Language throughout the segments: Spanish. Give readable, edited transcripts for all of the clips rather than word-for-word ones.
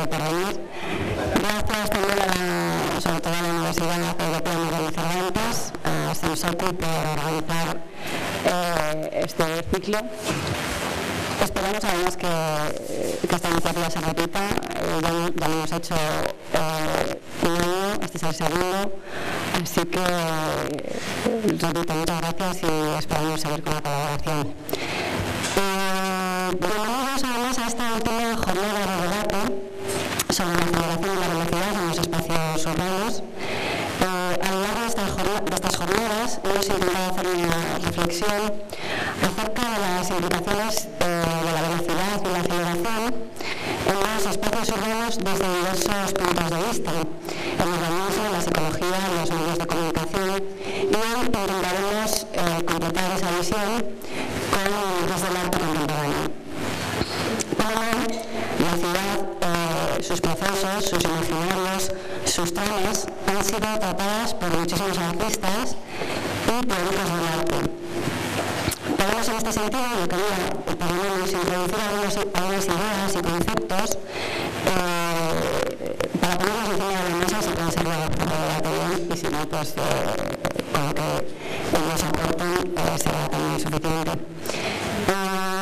por venir. Gracias también sobre todo a la Universidad Europea Miguel de Cervantes, a Sensoku por organizar este ciclo. Esperamos además que esta iniciativa se repita. Ya lo hemos hecho un año, este es el segundo, así que repito, muchas gracias y esperamos seguir con la colaboración. Bienvenidos además a esta última jornada de debate sobre la aceleración de la velocidad en los espacios urbanos. A lo largo de estas jornadas hemos intentado hacer una reflexión acerca de las implicaciones de la velocidad y la aceleración en los espacios urbanos desde diversos puntos de vista, el urbanismo, la psicología, los medios de comunicación, y hoy intentaremos completar esa visión desde el arte contemporáneo. La ciudad, sus procesos, sus imaginarios, sus tramas han sido tratadas por muchísimos artistas y teóricos del arte. Podemos en este sentido, yo quería por lo menos introducir algunas ideas y conceptos para ponerlos encima de la mesa si puede ser de debate y si no, pues con lo que ellos aportan será también suficiente.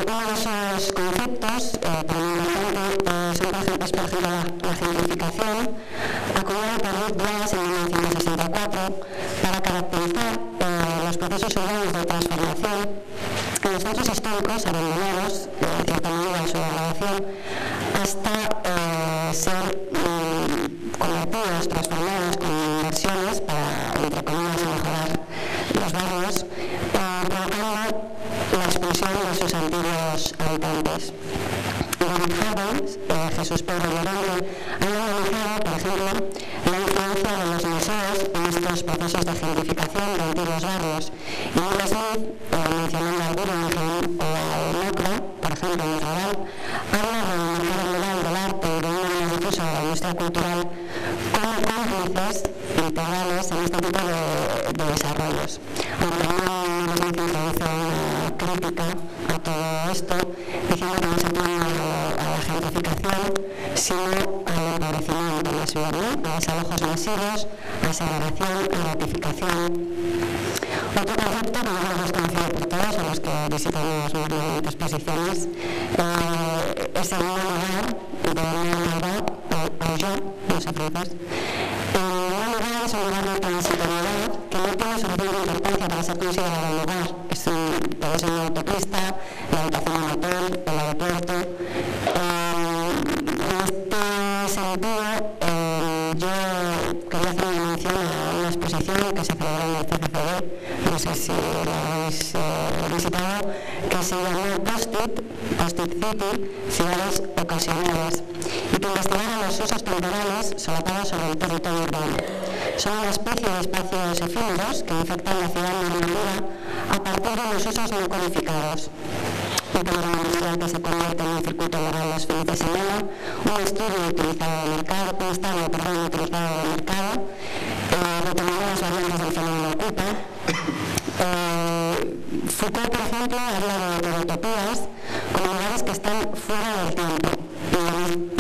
Uno de esos conceptos, para mí importante, es por ejemplo la gentrificación, acuñada por Ruth Glass en 1964 para caracterizar los procesos urbanos de transformación en los centros históricos abandonados, en cierta medida en su degradación, hasta ser convertidos, transformados con inversiones para, entre comillas, mejorar los barrios, provocando la expulsión de sus antiguos habitantes. David Havens, Jesús Pedro Llorente, han analizado, por ejemplo, la influencia de los museos en estos procesos de gentrificación de antiguos barrios. Y Will Smith, mencionando al Birmingham o al Macro, por ejemplo, en Israel, habla del mercado global del arte y de un más difuso de la industria cultural como cómplices integrales en este tipo de desarrollos. Aunque no Smith introduce una crítica a todo esto, diciendo que no se puede a la gentrificación, sino al empobrecimiento en la ciudad, ¿no? A desalojos masivos, a segregación, a ratificación. Otro concepto que no hemos conocido por todos, a los que visitamos normalmente exposiciones, es el no lugar de una edad o yo, no sé francés. Un lugar es un lugar de transitoriedad que no tiene suficiente importancia para ser considerado un lugar. Puede ser una autopista, la habitación de un hotel, el aeropuerto. En este sentido, yo quería hacer una mención a una exposición que se celebró en el CCCB, no sé si la habéis visitado, que se llama Post-it City, ciudades ocasionales, y que investigaba los usos temporales solapados sobre el territorio urbano. Son una especie de espacios efímeros que infectan la ciudad normativa a partir de los usos no codificados. Un programa industrial que se convierte en un circuito legal los fines de semana, un estudio utilizado de mercado, determinando las variantes del fenómeno ocupa. Foucault, por ejemplo, habla de utopías como lugares que están fuera del tiempo. Y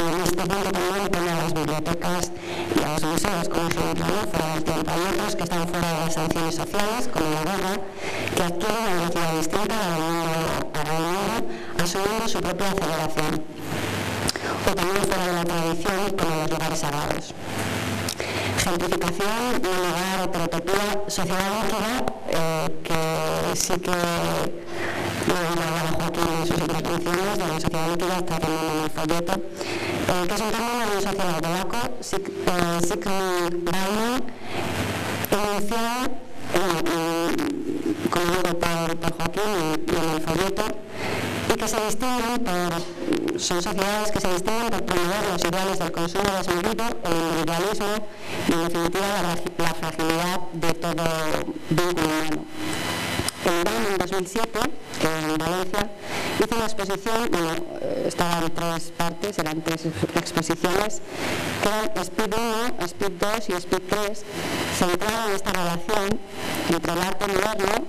en este punto también pone a las bibliotecas y a los museos como ejemplo, ¿no? Fuera del tiempo. Hay otros que están fuera de las sanciones sociales, como la guerra, que adquieren una velocidad distinta a la del mundo, asumiendo su propia aceleración. O también fuera de la tradición, como los lugares sagrados. Gentrificación, un lugar, heterotopía, sociedad líquida, que sí que Joaquín en sus otras canciones de la sociedad líquida está también en el folleto, que es un término de un sociólogo polaco, Zygmunt Bauman, enunciado como digo por Joaquín y en el folleto, y que se distinguen son sociedades que se distinguen por promover los ideales del consumo desmedido, el individualismo y en definitiva la fragilidad de todo vínculo humano. En verano, en 2007, en Valencia, hice una exposición, estaba en 3 partes, eran 3 exposiciones, que eran Speed 1, Speed 2 y Speed 3, centrada en esta relación entre el arte moderno,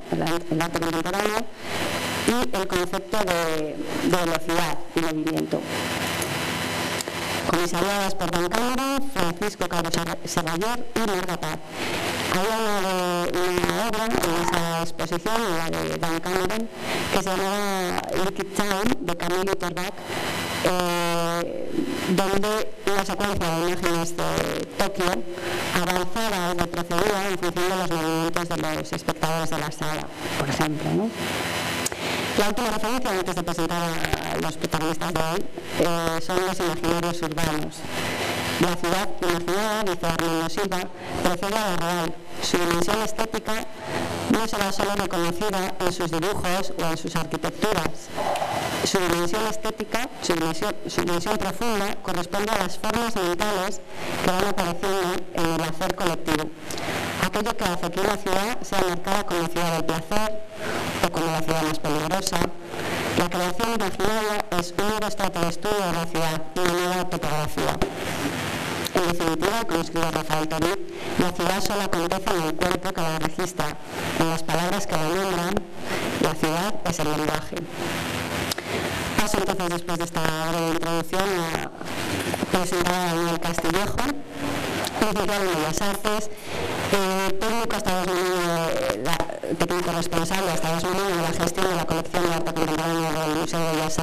el arte contemporáneo, y el concepto de velocidad y movimiento. comisariadas por Dan Cameron, Francisco Calvo Seballer y Marga Paz. Había una obra en esa exposición, la de Dan Cameron, que se llamaba Liquid Time, de Camille Torbach, donde una secuencia de imágenes de Tokio avanzaba y retrocedía en función de los movimientos de los espectadores de la sala, por ejemplo, ¿no? La última referencia, antes de presentar a los protagonistas de hoy, son los imaginarios urbanos. La ciudad imaginada, dice Armando Silva, precede a la real. Su dimensión estética no será solo reconocida en sus dibujos o en sus arquitecturas. Su dimensión estética, su dimensión profunda, corresponde a las formas mentales que van apareciendo en el hacer colectivo. Aquello que hace que una ciudad sea marcada como ciudad del placer o como la ciudad más peligrosa. La creación imaginaria es un nuevo estrato de estudio de la ciudad, una nueva topografía. En definitiva, como escribe Rafael Torí, la ciudad solo acontece en el cuerpo que la registra, en las palabras que la nombran. La ciudad es el lenguaje. Paso entonces, después de esta breve introducción, a presentar a Daniel Castillejo, licenciado en Bellas Artes, técnico responsable hasta 2001 de la gestión de la colección de arte contemporáneo del Museo de Bellas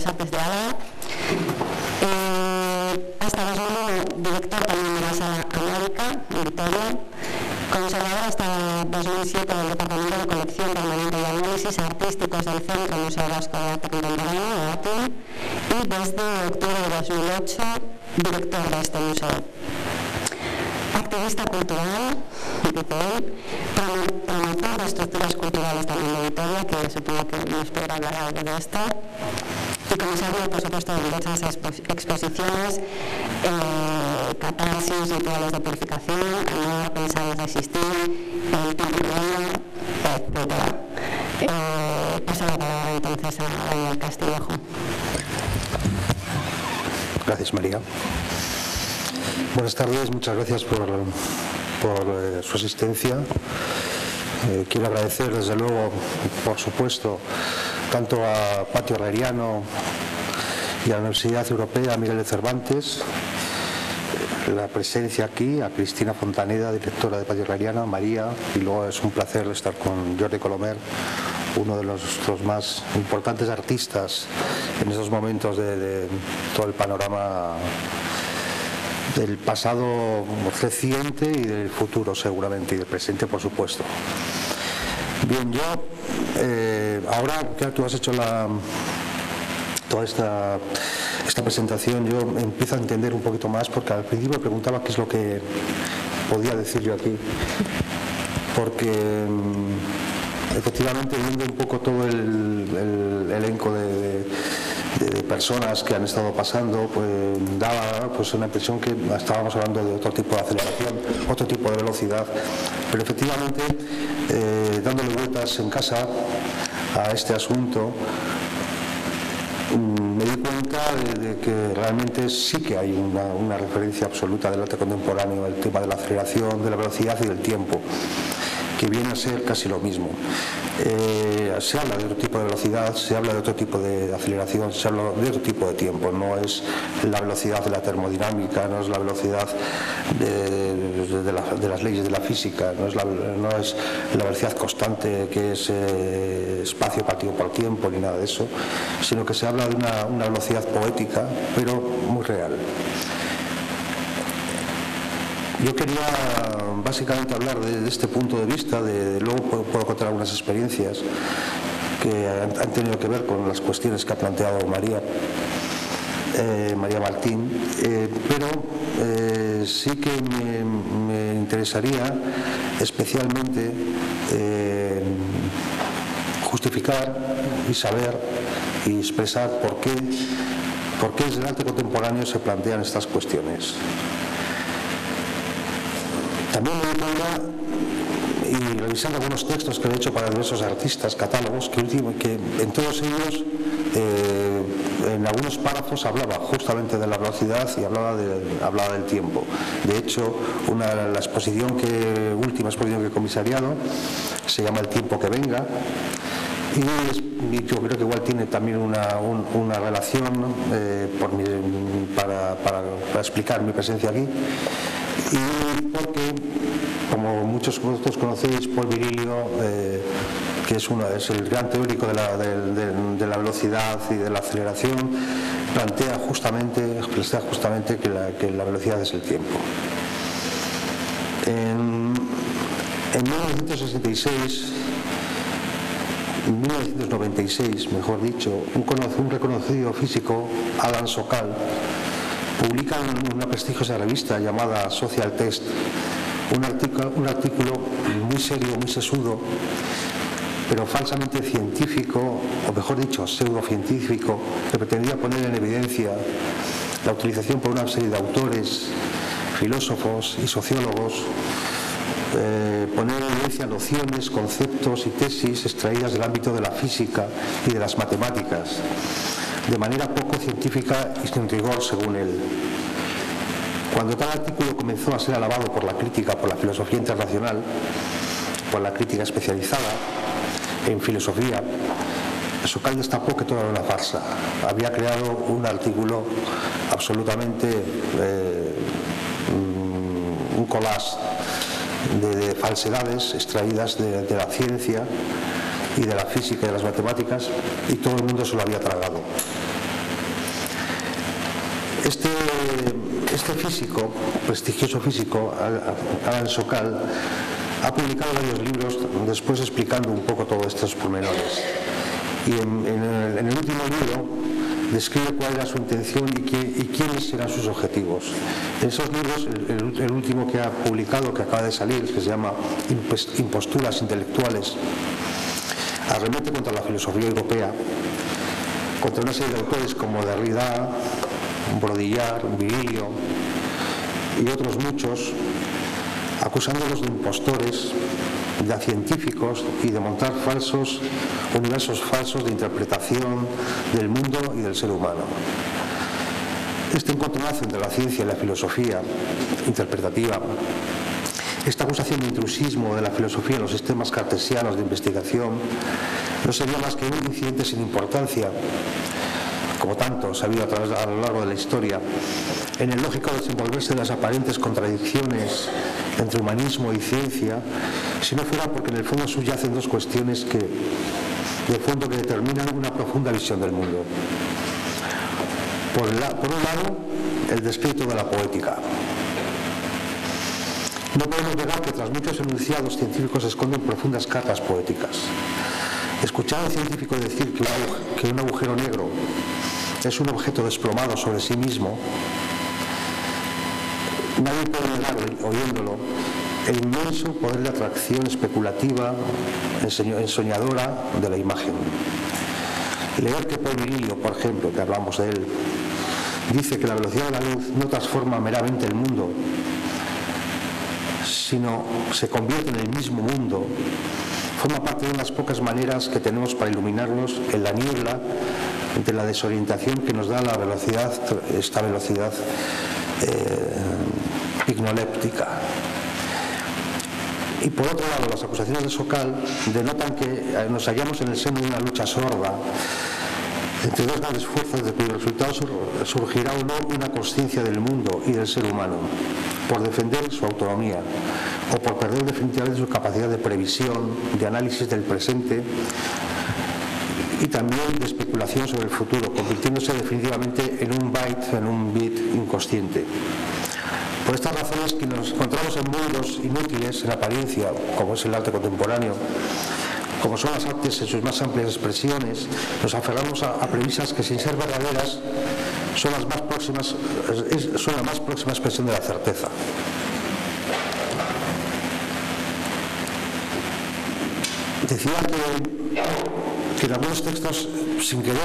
Artes de Álava. Hasta 2001 director también de la Sala América en Vitoria, conservador hasta 2007 del Departamento de Colección Permanente y Análisis Artísticos del Centro Museo Vasco de Arte Contemporáneo de ATIN, y desde octubre de 2008 director de este museo. Activista cultural, dice él, promotor de estructuras culturales también de Vitoria, que supongo que nos podrá hablar algo de esto, y comisario, por supuesto, de diversas exposiciones, catarsis, rituales de purificación, amor, pensar y resistir, el tiempo real, etc. Paso la palabra entonces a Daniel Castillejo. Gracias, María. Buenas tardes, muchas gracias por su asistencia. Quiero agradecer, desde luego, por supuesto, tanto a Patio Herreriano y a la Universidad Europea Miguel de Cervantes, la presencia aquí, a Cristina Fontaneda, directora de Patio Herreriano, a María, y luego es un placer estar con Jordi Colomer, uno de los más importantes artistas en esos momentos de todo el panorama del pasado reciente y del futuro seguramente, y del presente por supuesto. Bien, yo ahora que tú has hecho toda esta presentación, yo empiezo a entender un poquito más, porque al principio me preguntaba qué es lo que podía decir yo aquí, porque efectivamente, viendo un poco todo el elenco de personas que han estado pasando, pues daba una impresión que estábamos hablando de otro tipo de aceleración, otro tipo de velocidad, pero efectivamente, dándole vueltas en casa a este asunto, me di cuenta de que realmente sí que hay una referencia absoluta del arte contemporáneo, el tema de la aceleración, de la velocidad y del tiempo, que viene a ser casi lo mismo. Se habla de otro tipo de velocidad, se habla de otro tipo de aceleración, se habla de otro tipo de tiempo. No es la velocidad de la termodinámica, no es la velocidad de las leyes de la física, no es la velocidad constante que es espacio partido por tiempo, ni nada de eso, sino que se habla de una velocidad poética, pero muy real. Yo quería básicamente hablar de este punto de vista, luego puedo contar algunas experiencias que han tenido que ver con las cuestiones que ha planteado María Martín, pero sí que me interesaría especialmente justificar y saber y expresar por qué desde el arte contemporáneo se plantean estas cuestiones. También me di cuenta, y revisando algunos textos que he hecho para diversos artistas, catálogos, que en todos ellos, en algunos párrafos hablaba justamente de la velocidad y hablaba del tiempo. De hecho, la última exposición que he comisariado se llama El tiempo que venga, Y yo creo que igual tiene también una relación para explicar mi presencia aquí. Y porque, como muchos de vosotros conocéis, Paul Virilio, que es el gran teórico de la velocidad y de la aceleración, plantea justamente que la velocidad es el tiempo. En 1996, mejor dicho, un reconocido físico, Alan Sokal, publica en una prestigiosa revista llamada Social Test un artículo muy serio, muy sesudo, pero falsamente científico, o mejor dicho, pseudocientífico, que pretendía poner en evidencia la utilización por una serie de autores, filósofos y sociólogos, poner en evidencia nociones, conceptos y tesis extraídas del ámbito de la física y de las matemáticas, de manera poco científica y sin rigor, según él. Cuando tal artículo comenzó a ser alabado por la crítica, por la filosofía internacional, por la crítica especializada en filosofía, Sokal destapó que todo era una farsa. Había creado un artículo absolutamente un collage de falsedades extraídas de la ciencia y de la física y de las matemáticas, y todo el mundo se lo había tragado. Este físico, prestigioso físico, Alan Sokal, ha publicado varios libros después explicando un poco todos estos pormenores. Y en el último libro describe cuál era su intención y quiénes eran sus objetivos. En esos libros, el último que ha publicado, que acaba de salir, que se llama Imposturas intelectuales, arremete contra la filosofía europea, contra una serie de autores como Derrida, Baudrillard, Virilio y otros muchos, acusándolos de impostores, de científicos y de montar universos falsos de interpretación del mundo y del ser humano. Este encontronazo entre la ciencia y la filosofía interpretativa, esta acusación de intrusismo de la filosofía en los sistemas cartesianos de investigación, no sería más que un incidente sin importancia, como tantos ha habido a lo largo de la historia, en el lógico desenvolverse de las aparentes contradicciones entre humanismo y ciencia, si no fuera porque en el fondo subyacen dos cuestiones que determinan una profunda visión del mundo. Por un lado, el descrédito de la poética. No podemos negar que tras muchos enunciados científicos se esconden profundas cargas poéticas. Escuchar a un científico decir que un agujero negro es un objeto desplomado sobre sí mismo, nadie puede negar, oyéndolo, el inmenso poder de atracción especulativa, ensoñadora de la imagen. Leer que Paul Virilio, por ejemplo, que hablamos de él, dice que la velocidad de la luz no transforma meramente el mundo, sino se convierte en el mismo mundo, forma parte de unas pocas maneras que tenemos para iluminarnos en la niebla de la desorientación que nos da la velocidad, esta velocidad pignoléptica. Y por otro lado, las acusaciones de Sokal denotan que nos hallamos en el seno de una lucha sorda entre dos grandes fuerzas de cuyo resultado surgirá o no una consciencia del mundo y del ser humano, por defender su autonomía o por perder definitivamente su capacidad de previsión, de análisis del presente y también de especulación sobre el futuro, convirtiéndose definitivamente en un bit inconsciente. Por estas razones, que nos encontramos en mundos inútiles en apariencia, como es el arte contemporáneo, como son las artes en sus más amplias expresiones, nos aferramos a premisas que, sin ser verdaderas, son la más próxima expresión de la certeza. Decía que en algunos textos, sin querer,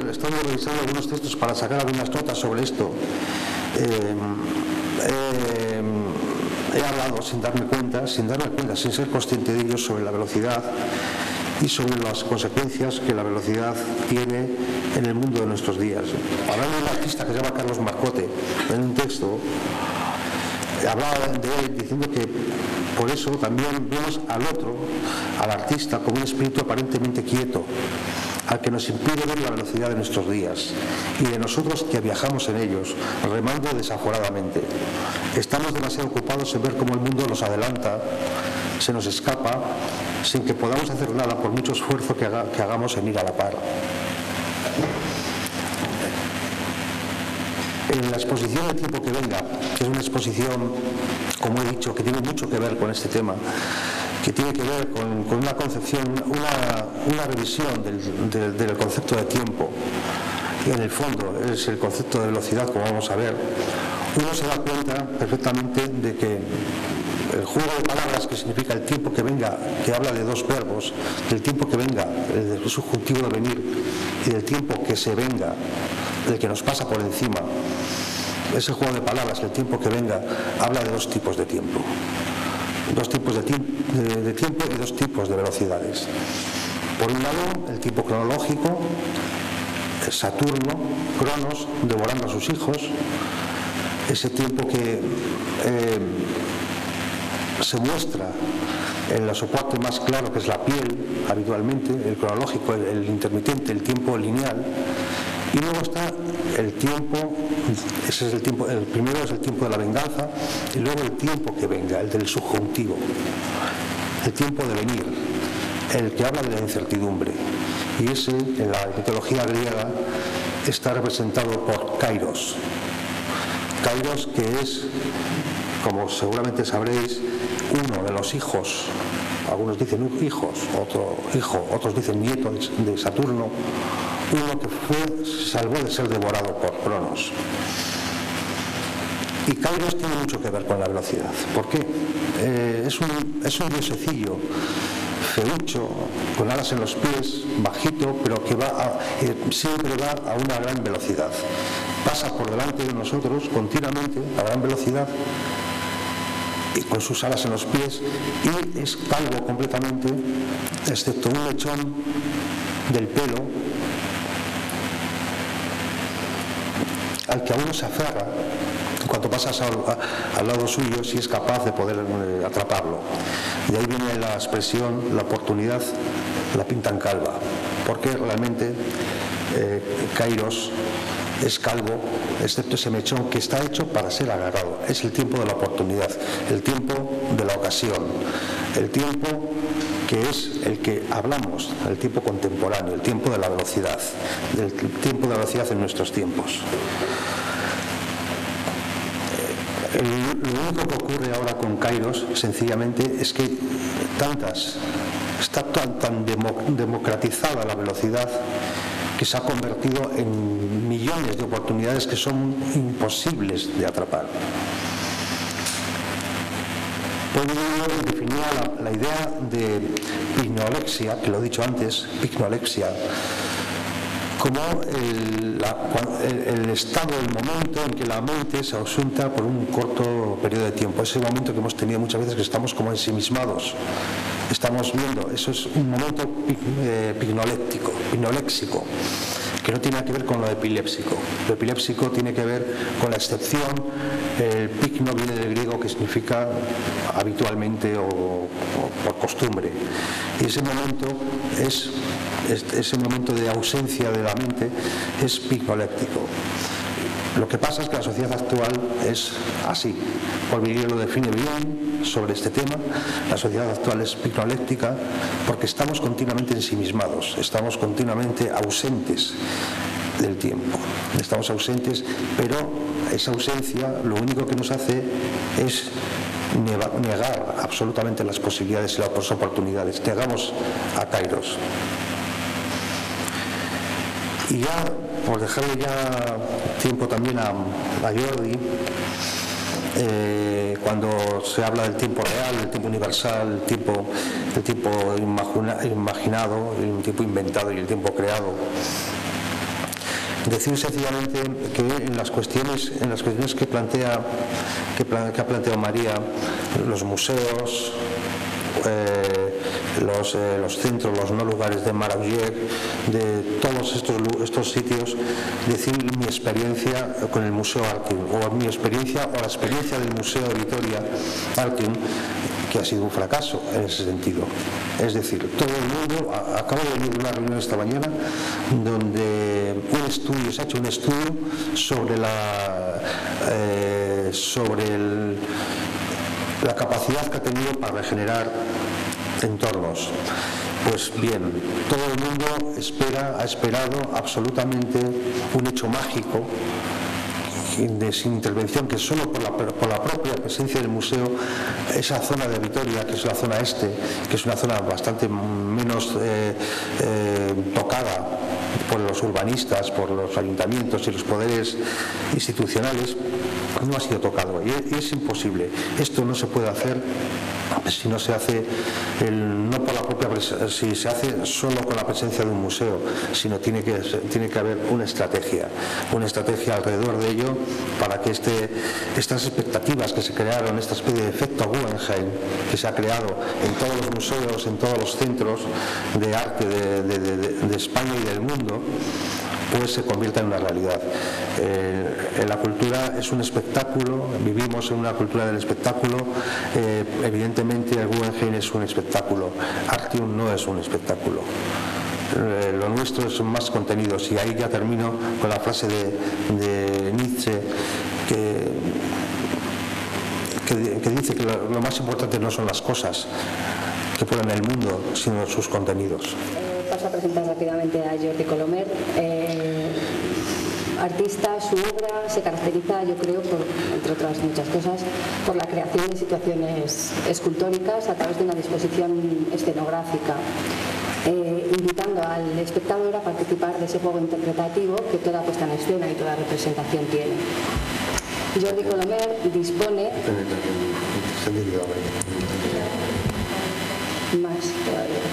estamos revisando algunos textos para sacar algunas notas sobre esto, he hablado sin darme cuenta, sin ser consciente de ello, sobre la velocidad y sobre las consecuencias que la velocidad tiene en el mundo de nuestros días. Hablando de un artista que se llama Carlos Marcote, en un texto, hablaba de él diciendo que por eso también vemos al otro, al artista, como un espíritu aparentemente quieto, al que nos impide ver la velocidad de nuestros días y de nosotros que viajamos en ellos, remando desaforadamente. Estamos demasiado ocupados en ver cómo el mundo nos adelanta, se nos escapa, sin que podamos hacer nada por mucho esfuerzo que hagamos en ir a la par. En la exposición del tiempo que venga, que es una exposición, como he dicho, que tiene mucho que ver con este tema, que tiene que ver con una concepción, una revisión del concepto de tiempo, y en el fondo es el concepto de velocidad, como vamos a ver, uno se da cuenta perfectamente de que el juego de palabras que significa el tiempo que venga, que habla de dos verbos, del tiempo que venga, el subjuntivo de venir, y del tiempo que se venga, el que nos pasa por encima. Ese juego de palabras, el tiempo que venga, habla de dos tipos de tiempo. Dos tipos de tiempo y dos tipos de velocidades. Por un lado, el tiempo cronológico, Saturno, Cronos, devorando a sus hijos, ese tiempo que se muestra en la soporte más claro, que es la piel, habitualmente, el cronológico, el intermitente, el tiempo lineal. Y luego está el tiempo, ese es el tiempo, el primero es el tiempo de la venganza, y luego el tiempo que venga, el del subjuntivo, el tiempo de venir, el que habla de la incertidumbre. Y ese, en la mitología griega, está representado por Kairos. Kairos, que es, como seguramente sabréis, uno de los hijos, algunos dicen hijos, otro hijo, otros dicen nieto de Saturno, uno que se salvó de ser devorado por Cronos. Y Kairos tiene mucho que ver con la velocidad. ¿Por qué? Es un diosecillo feucho, con alas en los pies, bajito, pero que siempre va a una gran velocidad. Pasa por delante de nosotros continuamente a gran velocidad y con sus alas en los pies, y es calvo completamente, excepto un mechón del pelo al que a uno se aferra cuando pasas al lado suyo, si es capaz de poder atraparlo. De ahí viene la expresión, la oportunidad la pintan calva, porque realmente Kairos es calvo, excepto ese mechón que está hecho para ser agarrado. Es el tiempo de la oportunidad, el tiempo de la ocasión, el tiempo que es el que hablamos, el tiempo contemporáneo, el tiempo de la velocidad, el tiempo de la velocidad en nuestros tiempos. Lo único que ocurre ahora con Kairos, sencillamente, es que está tan democratizada la velocidad que se ha convertido en millones de oportunidades que son imposibles de atrapar. Por ello, definía la idea de pignoloxia, que lo he dicho antes, pignoloxia, como el estado, el momento en que la mente se ausenta por un corto periodo de tiempo. Ese momento que hemos tenido muchas veces, que estamos como ensimismados, estamos viendo, eso es un momento pignoléxico, que no tiene nada que ver con lo epilépsico. Lo epilépsico tiene que ver con la excepción. El pigno viene del griego, que significa habitualmente o por costumbre. Y ese momento ese momento de ausencia de la mente es pignoléctico. Lo que pasa es que la sociedad actual es así. Olvidio lo define bien sobre este tema. La sociedad actual es pignoléctica porque estamos continuamente ensimismados, estamos continuamente ausentes del tiempo. Estamos ausentes, pero esa ausencia lo único que nos hace es negar absolutamente las posibilidades y las oportunidades. Negamos a Kairos. Y ya, por dejarle ya tiempo también a Jordi, cuando se habla del tiempo real, del tiempo universal, el tiempo imaginado, el tiempo inventado y el tiempo creado, decir sencillamente que en las cuestiones que ha planteado María, los museos, los centros, los no lugares de Marauger, de todos estos sitios, decir mi experiencia con el Museo Arquín, o mi experiencia o la experiencia del Museo de Vitoria Arquín, que ha sido un fracaso en ese sentido. Es decir, todo el mundo, acabo de venir de una reunión esta mañana donde se ha hecho un estudio sobre la capacidad que ha tenido para regenerar entornos. Pues bien, todo el mundo ha esperado absolutamente un hecho mágico sin intervención, que solo por la propia presencia del museo, esa zona de Vitoria, que es la zona este, que es una zona bastante menos tocada por los urbanistas, por los ayuntamientos y los poderes institucionales, no ha sido tocado, y es imposible. Esto no se puede hacer si no se hace no por la propia si se hace solo con la presencia de un museo, sino tiene que haber una estrategia alrededor de ello, para que estas expectativas que se crearon, esta especie de efecto Guggenheim que se ha creado en todos los museos, en todos los centros de arte de España y del mundo, pues se convierta en una realidad. La cultura es un espectáculo, vivimos en una cultura del espectáculo, evidentemente el Guggenheim es un espectáculo, Artium no es un espectáculo. Lo nuestro son más contenidos, y ahí ya termino con la frase de Nietzsche que dice que lo más importante no son las cosas que ponen el mundo, sino sus contenidos. Paso a presentar rápidamente a Jordi Colomer. Artista, su obra se caracteriza, yo creo, entre otras muchas cosas, por la creación de situaciones escultóricas a través de una disposición escenográfica, invitando al espectador a participar de ese juego interpretativo que toda puesta en escena y toda representación tiene. Jordi Colomer dispone... Más todavía.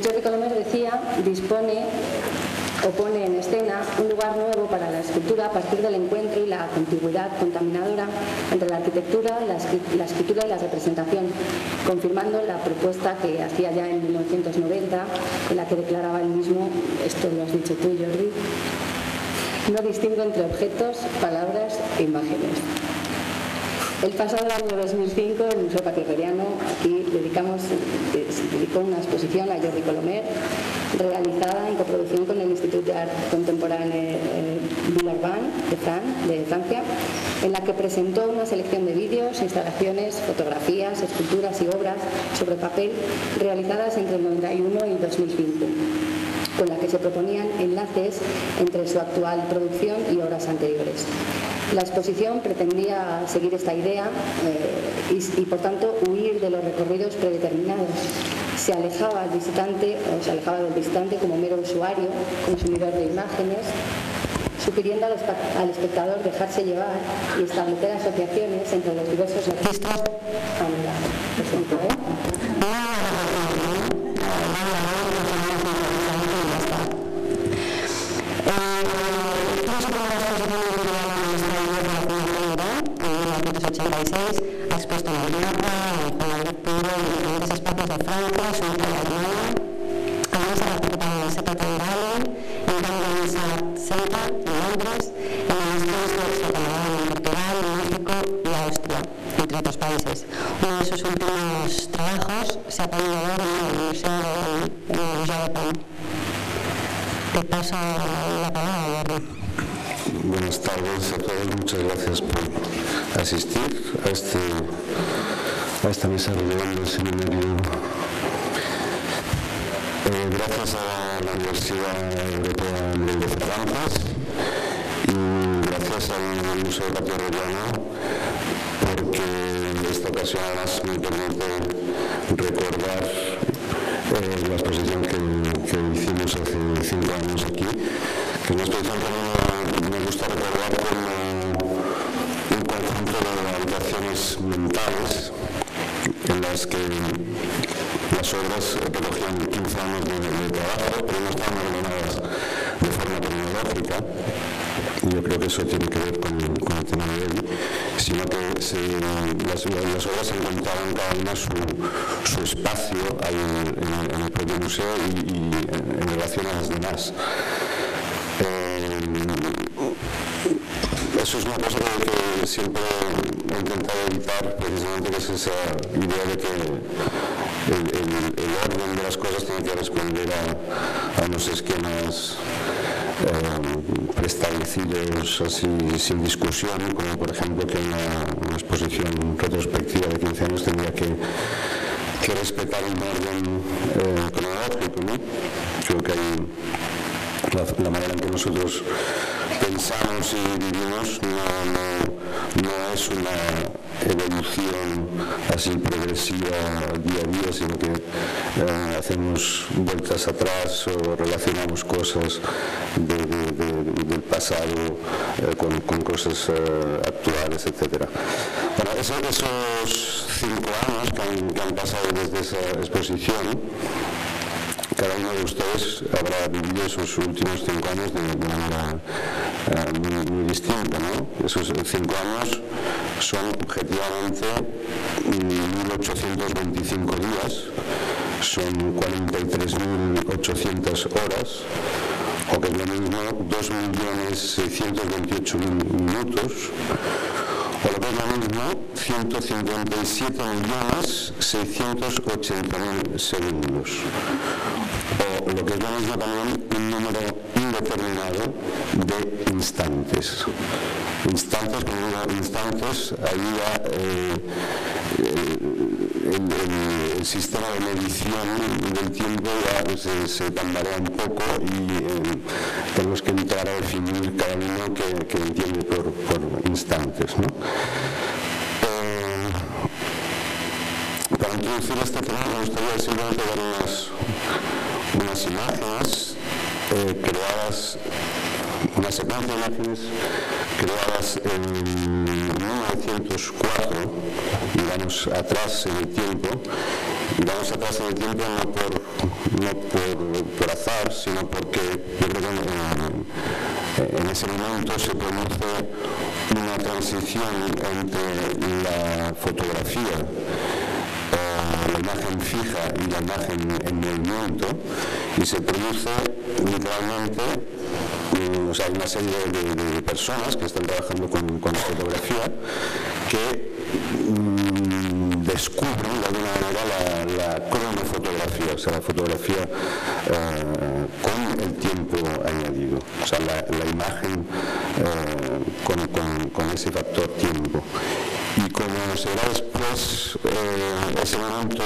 Jordi Colomer decía, o pone en escena un lugar nuevo para la escultura a partir del encuentro y la contigüidad contaminadora entre la arquitectura, la escritura y la representación, confirmando la propuesta que hacía ya en 1990, en la que declaraba él mismo, esto lo has dicho tú, Jordi, no distingo entre objetos, palabras e imágenes. El pasado año 2005, el Museo Patio Herreriano, aquí se dedicó una exposición a Jordi Colomer, realizada en coproducción con el Institut d'Art Contemporain Villeurbanne de Francia, en la que presentó una selección de vídeos, instalaciones, fotografías, esculturas y obras sobre papel realizadas entre el 91 y 2005, con la que se proponían enlaces entre su actual producción y obras anteriores. La exposición pretendía seguir esta idea y por tanto huir de los recorridos predeterminados. Se alejaba del visitante como mero usuario, consumidor de imágenes, sugiriendo al espectador dejarse llevar y establecer asociaciones entre los diversos artistas. Ha expuesto en Europa, en Juan Albert Puro, en diferentes espacios de Francia, Suiza y Alemania. Además ha participado en el SEPA Teatralen, en Camden Center en Londres, en las exposiciones de Canadá, en Portugal, en México y Austria, entre otros países. Uno de sus últimos trabajos se ha podido ver en el Museo de Japón. Te paso la palabra, Jordi. Buenas tardes a todos, muchas gracias por asistir a esta mesa redonda del seminario. Gracias a la Universidad Europea de Cervantes y gracias al Museo Patio Herreriano, porque en esta ocasión además me permite recordar la exposición que hicimos hace 5 años aquí, que es una exposición que me gusta recordar como un conjunto de habitaciones mentales en las que las obras recogían 15 años de trabajo, pero no estaban ordenadas de forma cronológica, y yo creo que eso tiene que ver con el tema de hoy. sino que las obras encontraban cada una su espacio en el propio museo y en relación a las demás. Eso es una cosa que siempre he intentado evitar, precisamente, que es esa idea de que el orden de las cosas tiene que responder a unos esquemas preestablecidos así sin discusión, como por ejemplo que una exposición retrospectiva de 15 años tendría que respetar un orden cronológico, ¿no? Creo que hay la manera en que nosotros pensamos y vivimos no es una evolución así progresiva día a día, sino que hacemos vueltas atrás o relacionamos cosas del pasado con cosas actuales, etc. Bueno, esos 5 años que han pasado desde esa exposición, cada uno de ustedes habrá vivido esos últimos 5 años de manera muy distinta, ¿no? Esos 5 años son objetivamente 1.825 días, son 43.800 horas, o que es lo mismo 2.628.000 minutos, o lo que es lo mismo 157.680.000 segundos, o lo que es lo mismo también un número indeterminado de instantes. Instantes, como digo, instantes, ahí ya el sistema de medición del tiempo ya se tambarea un poco y tenemos que entrar a definir cada uno que entiende por instantes, ¿no? Para introducir este tema me gustaría simplemente dar unas imágenes creadas, una secuencia de imágenes creadas en 1904, digamos atrás en el tiempo, no por azar, sino porque yo creo que en ese momento se produce una transición entre la fotografía, la imagen fija y la imagen en movimiento, y se produce literalmente, o sea, hay una serie de personas que están trabajando con la fotografía que descubren de alguna manera la cronofotografía, o sea, la fotografía con el tiempo añadido, o sea, la imagen con ese factor tiempo. Y como se verá después, ese momento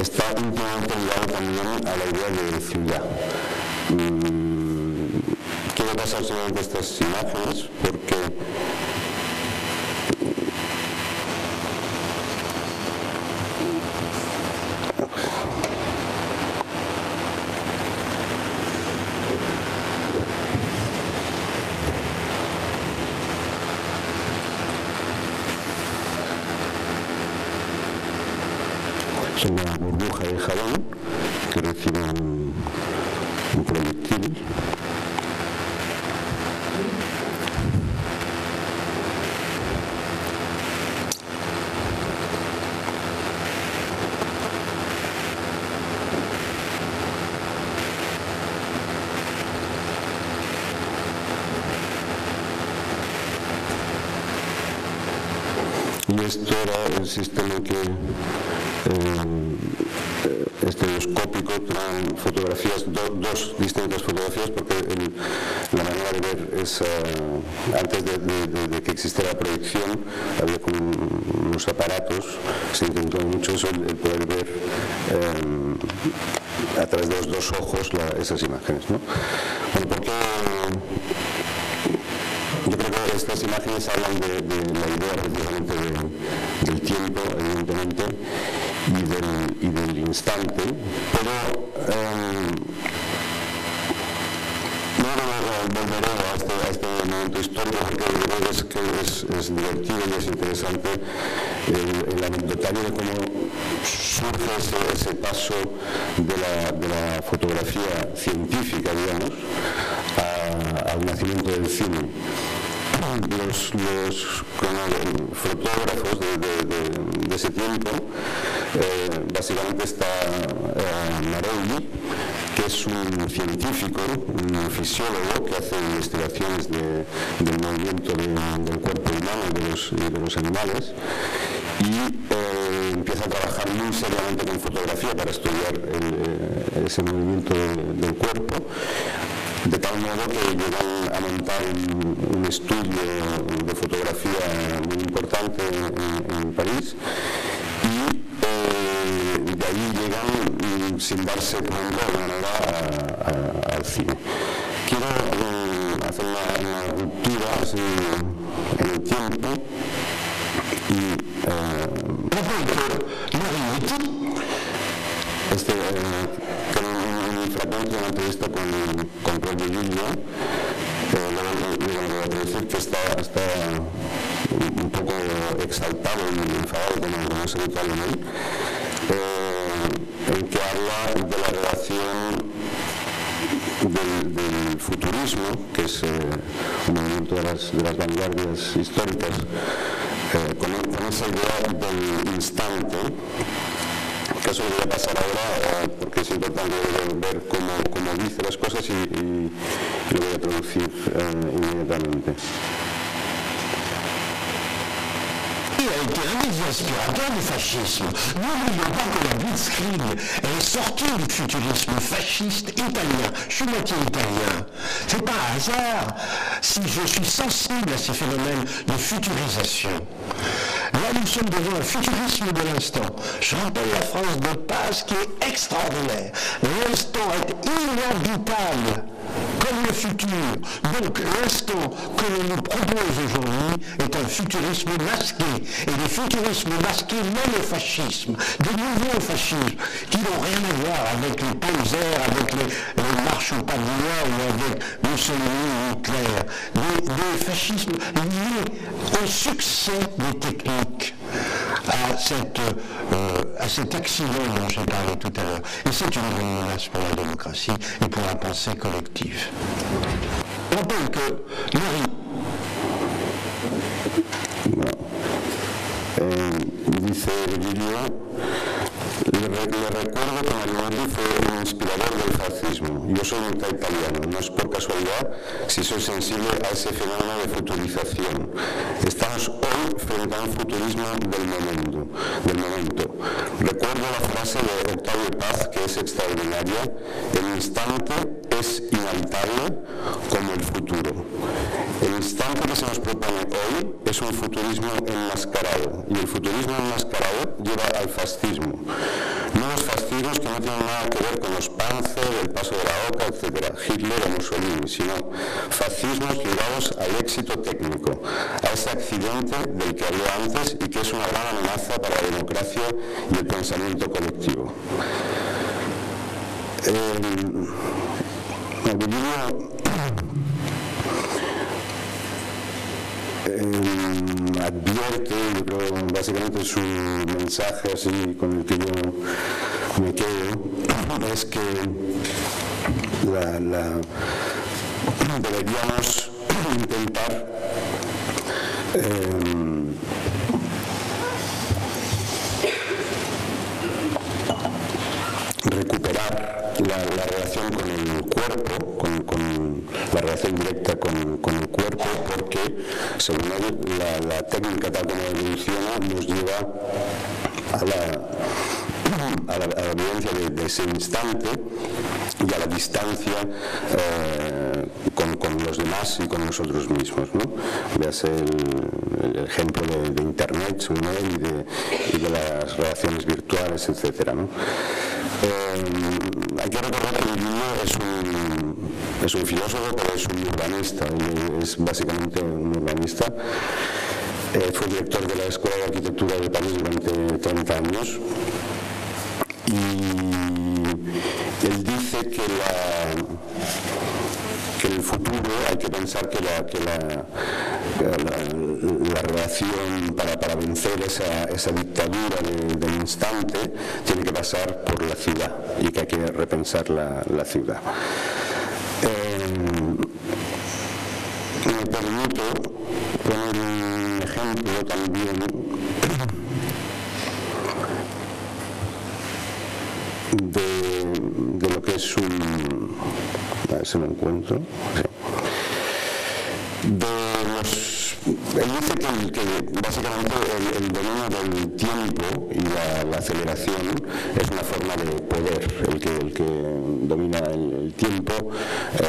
está íntimamente ligado también a la idea de ciudad. Quiero pasar solamente estas imágenes porque es una burbuja de jabón que recibe un proyectil. Y esto era el sistema que estereoscópico, traen fotografías, dos distintas fotografías, porque la manera de ver es, antes de que existiera la proyección, había como unos aparatos, se intentó mucho eso, el poder ver a través de los dos ojos esas imágenes, ¿no? Bueno, porque yo creo que estas imágenes hablan de la idea precisamente del tiempo, evidentemente, y del instante, pero no volveré a este momento histórico porque creo que es divertido y es interesante el anecdotario de cómo surge ese paso de la fotografía científica, digamos, al nacimiento del cine. fotógrafos de ese tiempo, básicamente está Marelli, que es un científico, un fisiólogo que hace investigaciones del movimiento del cuerpo humano y de los animales, y empieza a trabajar muy seriamente con fotografía para estudiar ese movimiento del cuerpo, de tal modo que llegan a montar un estudio de fotografía muy importante en París, y de ahí llegan sin darse cuenta de manera al cine. Quiero hacer una ruptura en el tiempo y tengo un fragmento de una entrevista con Claudio Giglio, le voy a decir que está un poco exaltado y enfadado, como es habitual en él, en que habla de la relación del futurismo, que es un movimiento de las vanguardias históricas, con esa idea del instante, que eso le voy a pasar ahora porque es importante ver cómo dice las cosas y lo voy a traducir inmediatamente. A été un des inspirateurs du fascisme. N'oublions pas que la Blitzkrieg est sortie du futurisme fasciste italien. Je suis moitié italien. C'est pas un hasard si je suis sensible à ces phénomènes de futurisation. Là, nous sommes devant un futurisme de l'instant. Je rappelle la phrase de Paz qui est extraordinaire. L'instant est inévitable comme le futur. Donc l'instant que l'on nous propose aujourd'hui est un futurisme masqué. Et le futurisme masqué mène au fascisme, des nouveaux fascismes qui n'ont rien à voir avec les Panzers, avec les marches au pavillon ou avec Mussolini ou Hitler. Des fascismes liés au succès des techniques, à cet accident dont j'ai parlé tout à l'heure. Et c'est une grande menace pour la démocratie et pour la pensée collective. Je rappelle que Marie... Dice Giglio, le recuerdo que Marinetti fue un inspirador del fascismo. Yo soy mitad italiano, no es por casualidad si soy sensible a ese fenómeno de futurización. Estamos hoy frente a un futurismo del momento. Recuerdo la frase de Octavio Paz, que es extraordinaria: el instante es inhabitable como el futuro. El instante que se nos propone hoy es un futurismo enmascarado, y el futurismo enmascarado lleva al fascismo. No los fascismos que no tienen nada que ver con los Panzer, el paso de la Oca, etc., Hitler o Mussolini, sino fascismos ligados al éxito técnico, a ese accidente del que hablé antes y que es una gran amenaza para la democracia y el pensamiento colectivo. Advierte, yo creo, básicamente su mensaje así con el que yo me quedo, es que deberíamos intentar recuperar la relación con el cuerpo, con la relación directa con el cuerpo, porque según él la técnica tal como evoluciona nos lleva a la vivencia de ese instante y a la distancia con los demás y con nosotros mismos, ¿no? Véase el ejemplo de Internet, según él, y de las relaciones virtuales, etcétera, ¿no? Hay que recordar que Giglio es un filósofo, pero es un urbanista, y es básicamente un urbanista. Fue director de la Escuela de Arquitectura de París durante 30 años, y él dice que en el futuro hay que pensar que la relación para vencer esa dictadura del instante tiene que pasar por la ciudad, y que hay que repensar la ciudad. Me permito poner un ejemplo también de lo que es un... A ver si lo encuentro. Sí. Él dice que básicamente el dominio del tiempo y la aceleración es una forma de poder. El que domina el tiempo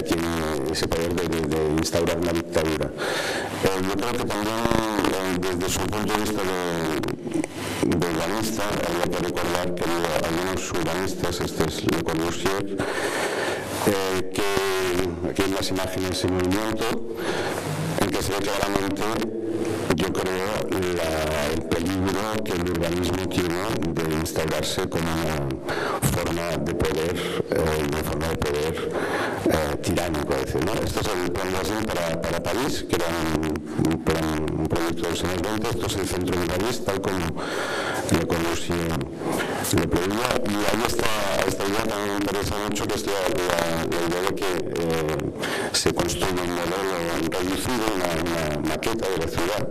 tiene ese poder de instaurar una dictadura. Yo creo que también desde su punto de vista de urbanista habría que recordar que había algunos urbanistas, este es Le Corbusier, que aquí en las imágenes en movimiento, en que se ve claramente, yo creo, el peligro que el urbanismo tiene de instaurarse como una forma de poder, tiránico, ¿no? Esto es el plan para París, que era un proyecto de los años 20, esto es el centro de París, tal como Le Corbusier lo pedía, y ahí está esta idea que me interesa mucho, que es la idea de que se construye un modelo reducido, una maqueta de la ciudad,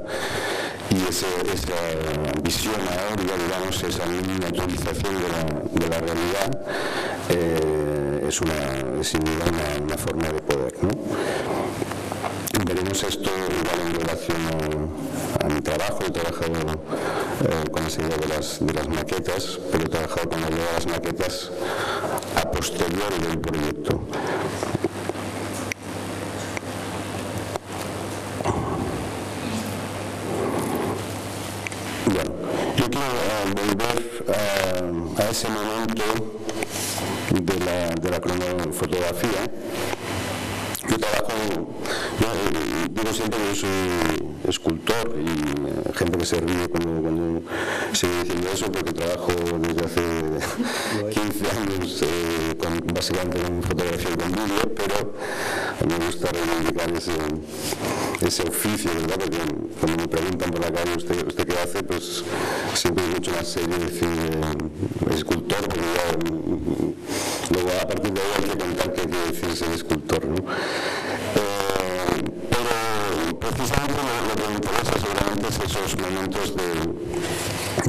y esa visión ahora, digamos, esa miniaturización de la realidad es sin duda una forma de poder, ¿no? Veremos esto igual en relación a mi trabajo. He trabajado con esa idea de las maquetas, pero he trabajado con la idea de las maquetas a posteriori del proyecto. Bueno, yo quiero volver a ese momento de la cronofotografía. Yo digo siempre que yo soy escultor, y gente que se ríe cuando sigo diciendo eso, porque trabajo desde hace 15 años básicamente con fotografía y con vídeo, pero me gusta reivindicar ese oficio, ¿verdad? Porque cuando me preguntan por la calle, ¿usted qué hace? Pues siempre es mucho más serio decir escultor, porque ya, luego a partir de ahí hay que contar qué quiere decir ser escultor, ¿no? Pero precisamente lo que me interesa seguramente es esos momentos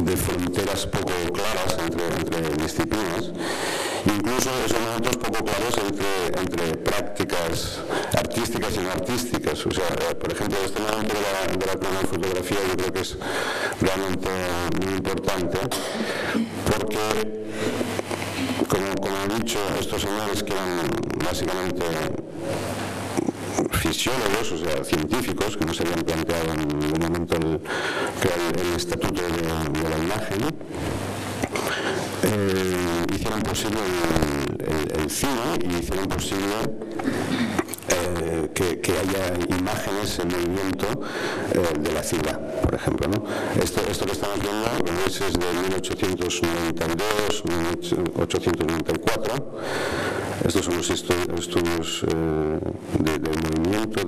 de fronteras poco claras entre disciplinas, incluso esos momentos poco claros entre prácticas artísticas y no artísticas. O sea, por ejemplo, este momento de la cronofotografía yo creo que es realmente muy importante, porque como he dicho, estos señores que eran básicamente fisiólogos, o sea, científicos, que no se habían planteado en ningún momento el estatuto de la imagen, hicieron posible el cine, y hicieron posible que haya imágenes en movimiento de la ciudad, por ejemplo, ¿no? Esto que estamos viendo es de 1892, 1894. Estos son los estudios de movimiento,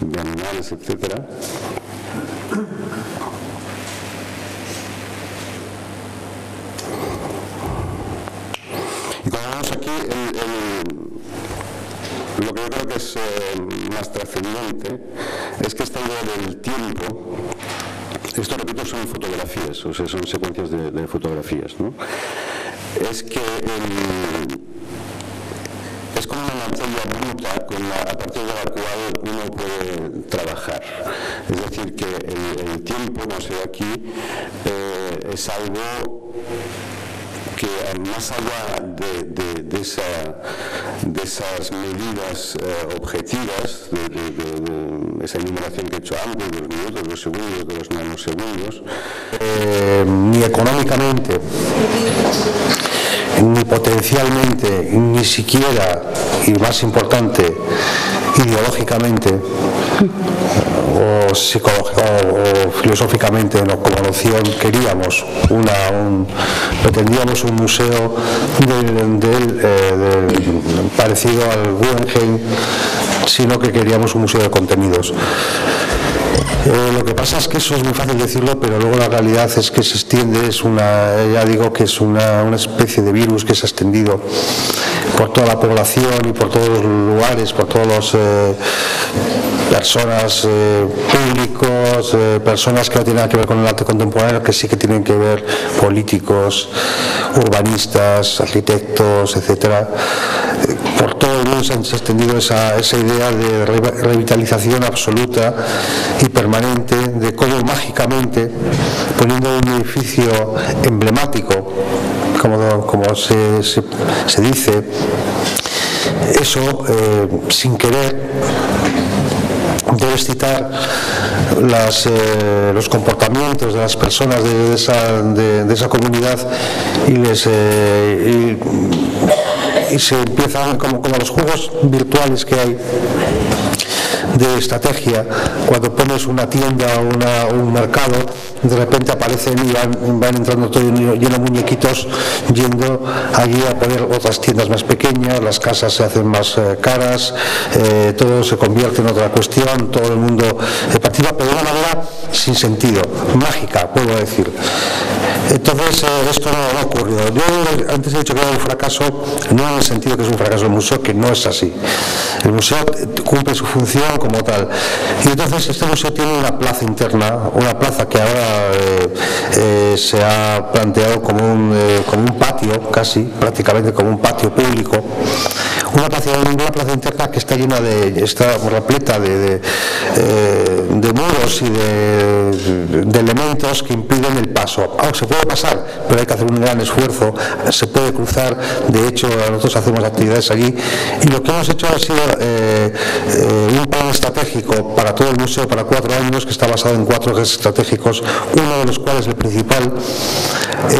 de animales, etc. Y como vemos aquí, lo que yo creo que es más trascendente es que esta idea del tiempo, esto, repito, son fotografías, o sea, son secuencias de fotografías, ¿no? Es que es como una materia bruta a partir de la cual uno puede trabajar. Es decir, que el tiempo, como se ve aquí, es algo que más allá de esas medidas objetivas, de esa enumeración que he hecho antes, de los minutos, de los segundos, de los nanosegundos, ni económicamente, ni potencialmente, ni siquiera, y más importante, ideológicamente o filosóficamente, como noción, queríamos pretendíamos un museo parecido al Guggenheim, sino que queríamos un museo de contenidos. Lo que pasa es que eso es muy fácil decirlo, pero luego la realidad es que se extiende, ya digo que es una especie de virus que se ha extendido por toda la población y por todos los lugares, por todos los personas públicos, personas que no tienen nada que ver con el arte contemporáneo, que sí que tienen que ver, políticos, urbanistas, arquitectos, etcétera. Por todo el mundo se ha extendido esa idea de revitalización absoluta y permanente, de cómo mágicamente, poniendo un edificio emblemático, como se dice, eso sin querer debe excitar los comportamientos de las personas de esa comunidad y se empiezan como los juegos virtuales que hay de estrategia. Cuando pones una tienda o un mercado, de repente aparecen y van entrando todo lleno de muñequitos yendo allí a poner otras tiendas más pequeñas, las casas se hacen más caras, todo se convierte en otra cuestión, todo el mundo participa, pero de una manera sin sentido, mágica, puedo decir. Entonces esto no ocurrió. Yo antes he dicho que era un fracaso, no en el sentido que es un fracaso del museo, que no es así. El museo cumple su función como tal. Y entonces este museo tiene una plaza interna, una plaza que ahora se ha planteado como un patio, casi, prácticamente como un patio público. Una plaza interna que está está repleta de muros y de elementos que impiden el paso. Se puede pasar, pero hay que hacer un gran esfuerzo, se puede cruzar. De hecho, nosotros hacemos actividades allí y lo que hemos hecho ha sido un plan estratégico para todo el museo para 4 años, que está basado en 4 ejes estratégicos, uno de los cuales, el principal,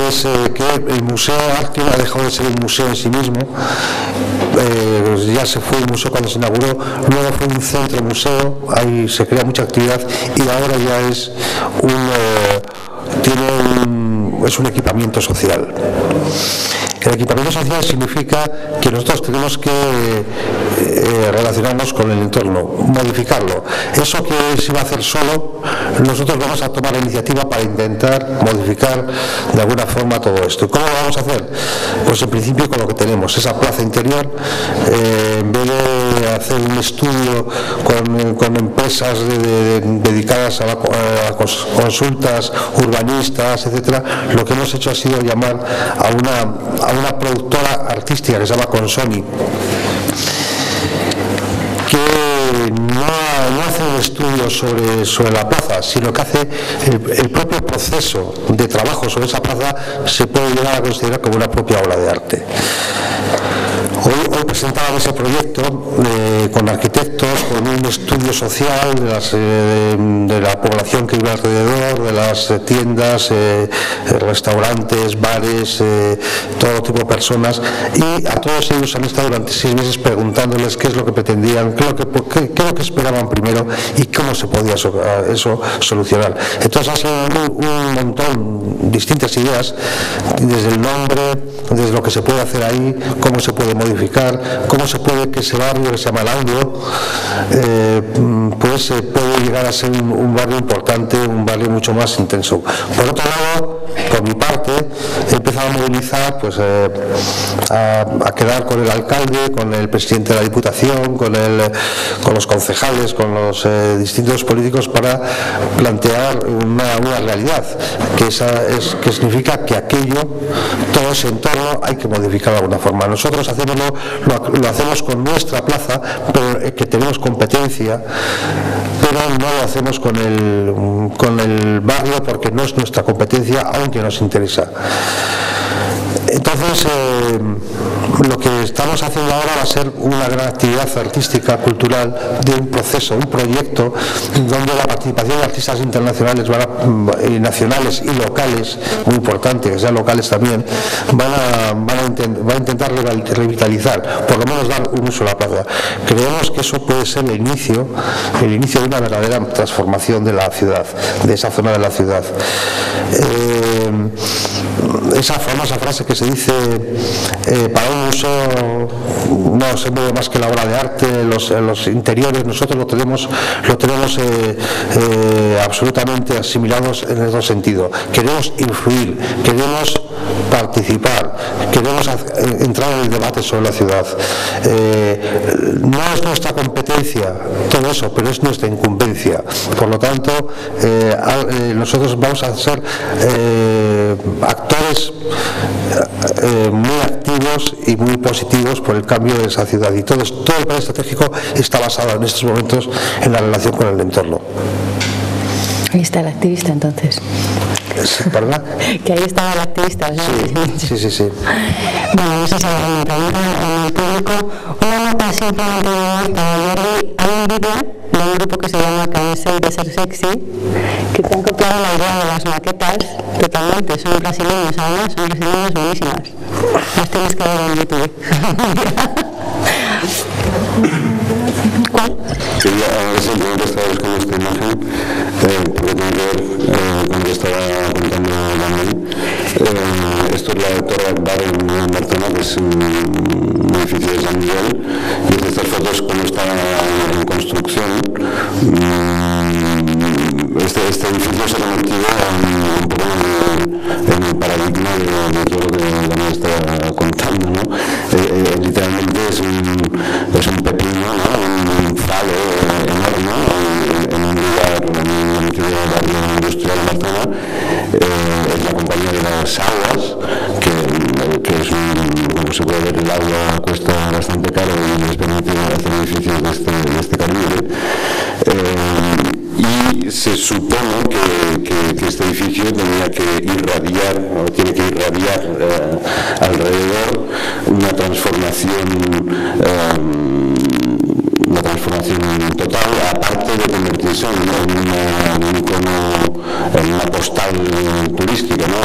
es que el Museo Artium ha dejado de ser un museo en sí mismo. Ya se fue el museo cuando se inauguró, luego fue un centro museo, ahí se crea mucha actividad y ahora ya es un equipamiento social. El equipamiento social significa que nosotros tenemos que relacionarnos con el entorno, modificarlo. Eso que se va a hacer solo, nosotros vamos a tomar la iniciativa para intentar modificar de alguna forma todo esto. ¿Cómo lo vamos a hacer? Pues en principio con lo que tenemos, esa plaza interior, en vez de hacer un estudio con empresas dedicadas a consultas urbanistas, etcétera, lo que hemos hecho ha sido llamar a una productora artística que se llama Consoni, que no hace un estudio sobre la plaza, sino que hace el propio proceso de trabajo sobre esa plaza, se puede llegar a considerar como una propia obra de arte. Hoy presentaban ese proyecto con arquitectos, con un estudio social de la población que vive alrededor, de las tiendas, restaurantes, bares, todo tipo de personas, y a todos ellos han estado durante 6 meses preguntándoles qué es lo que pretendían, qué es lo que esperaban primero y cómo se podía eso solucionar. Entonces ha sido un montón, distintas ideas, desde el nombre, desde lo que se puede hacer ahí, cómo se puede modificar, cómo se puede que ese barrio que se llama El Ángulo pues puede llegar a ser un barrio importante, un barrio mucho más intenso. Por otro lado, por mi parte, he empezado a movilizar, pues a quedar con el alcalde, con el presidente de la Diputación, con los concejales, con los distintos políticos para plantear una realidad que significa que todo ese entorno hay que modificar de alguna forma. Nosotros lo hacemos con nuestra plaza, pero que tenemos competencia, pero no lo hacemos con el barrio porque no es nuestra competencia, aunque nos interesa. Entonces, lo que estamos haciendo ahora va a ser una gran actividad artística, cultural, de un proceso, un proyecto donde la participación de artistas internacionales, nacionales y locales, muy importante que sean locales también, va a intentar revitalizar, por lo menos dar un uso a la plaza. Creemos que eso puede ser el inicio de una verdadera transformación de la ciudad, de esa zona de la ciudad. Esa famosa frase que se dice para un museo no se mueve más que la obra de arte, los interiores, nosotros lo tenemos absolutamente asimilados en el otro sentido. Queremos influir, queremos participar, queremos entrar en el debate sobre la ciudad. No es nuestra competencia todo eso, pero es nuestra incumbencia. Por lo tanto, nosotros vamos a ser actores muy activos y muy positivos por el cambio de esa ciudad, y todo el plan estratégico está basado en estos momentos en la relación con el entorno. Ahí está el activista, entonces. ¿Verdad? Que ahí estaba el activista, ¿no? Sí. Bueno, no sé si alguna pregunta en el público. Una nota simplemente para Jordi. Hay un vídeo de un grupo que se llama Cansei de ser sexy, que te han copiado la idea de las maquetas totalmente. Son brasileños, además, son brasileños buenísimas. Las tienes que ver en YouTube. ¿Cuál? Quería simplemente estaba buscando esta imagen porque tiene que ver con lo que estaba contando Daniel. Esto es la Torre Akbar en Barcelona, que es un edificio de San Miguel, y desde estas fotos como está en construcción. Este edificio se ha convertido un poco en el paradigma de todo lo que Daniel está contando, ¿no? Literalmente es un pepino, ¿no? Un falo enorme en un lugar, en un barrio industrial de Barcelona. Es la compañía de las aguas, que es como se puede ver, el agua cuesta bastante caro y les permite hacer edificios de este calibre. Y se supone que este edificio tenía que irradiar, o tiene que irradiar alrededor una transformación total, aparte de convertirse en un icono, en una postal turística, ¿no?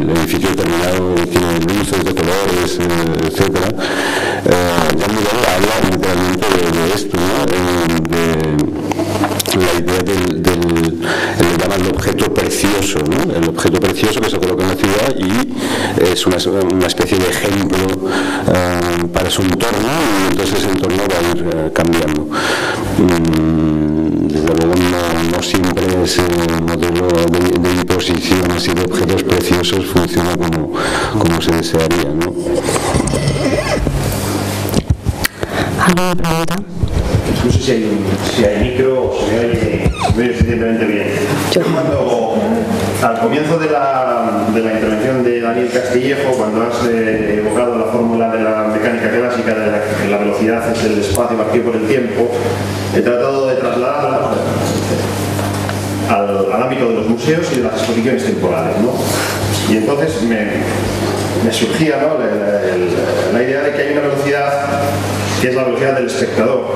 El edificio terminado tiene luces de colores, etcétera. Ya Miguel habla literalmente de esto, ¿no? De la idea le llaman el objeto precioso, ¿no? El objeto precioso que se coloca en la ciudad y es una especie de ejemplo para su entorno, y entonces ese entorno va a ir cambiando. Desde luego no siempre ese modelo de imposiciones y de objetos preciosos funciona como se desearía, ¿no? ¿Alguna pregunta? No sé si hay micro o se oye suficientemente bien. Cuando, al comienzo de la intervención de Daniel Castillejo, cuando has evocado la fórmula de la mecánica clásica de que la velocidad es el espacio marcado por el tiempo, he tratado de trasladarla al ámbito de los museos y de las exposiciones temporales, ¿no? Y entonces me surgía, ¿no? la idea de que hay una velocidad que es la velocidad del espectador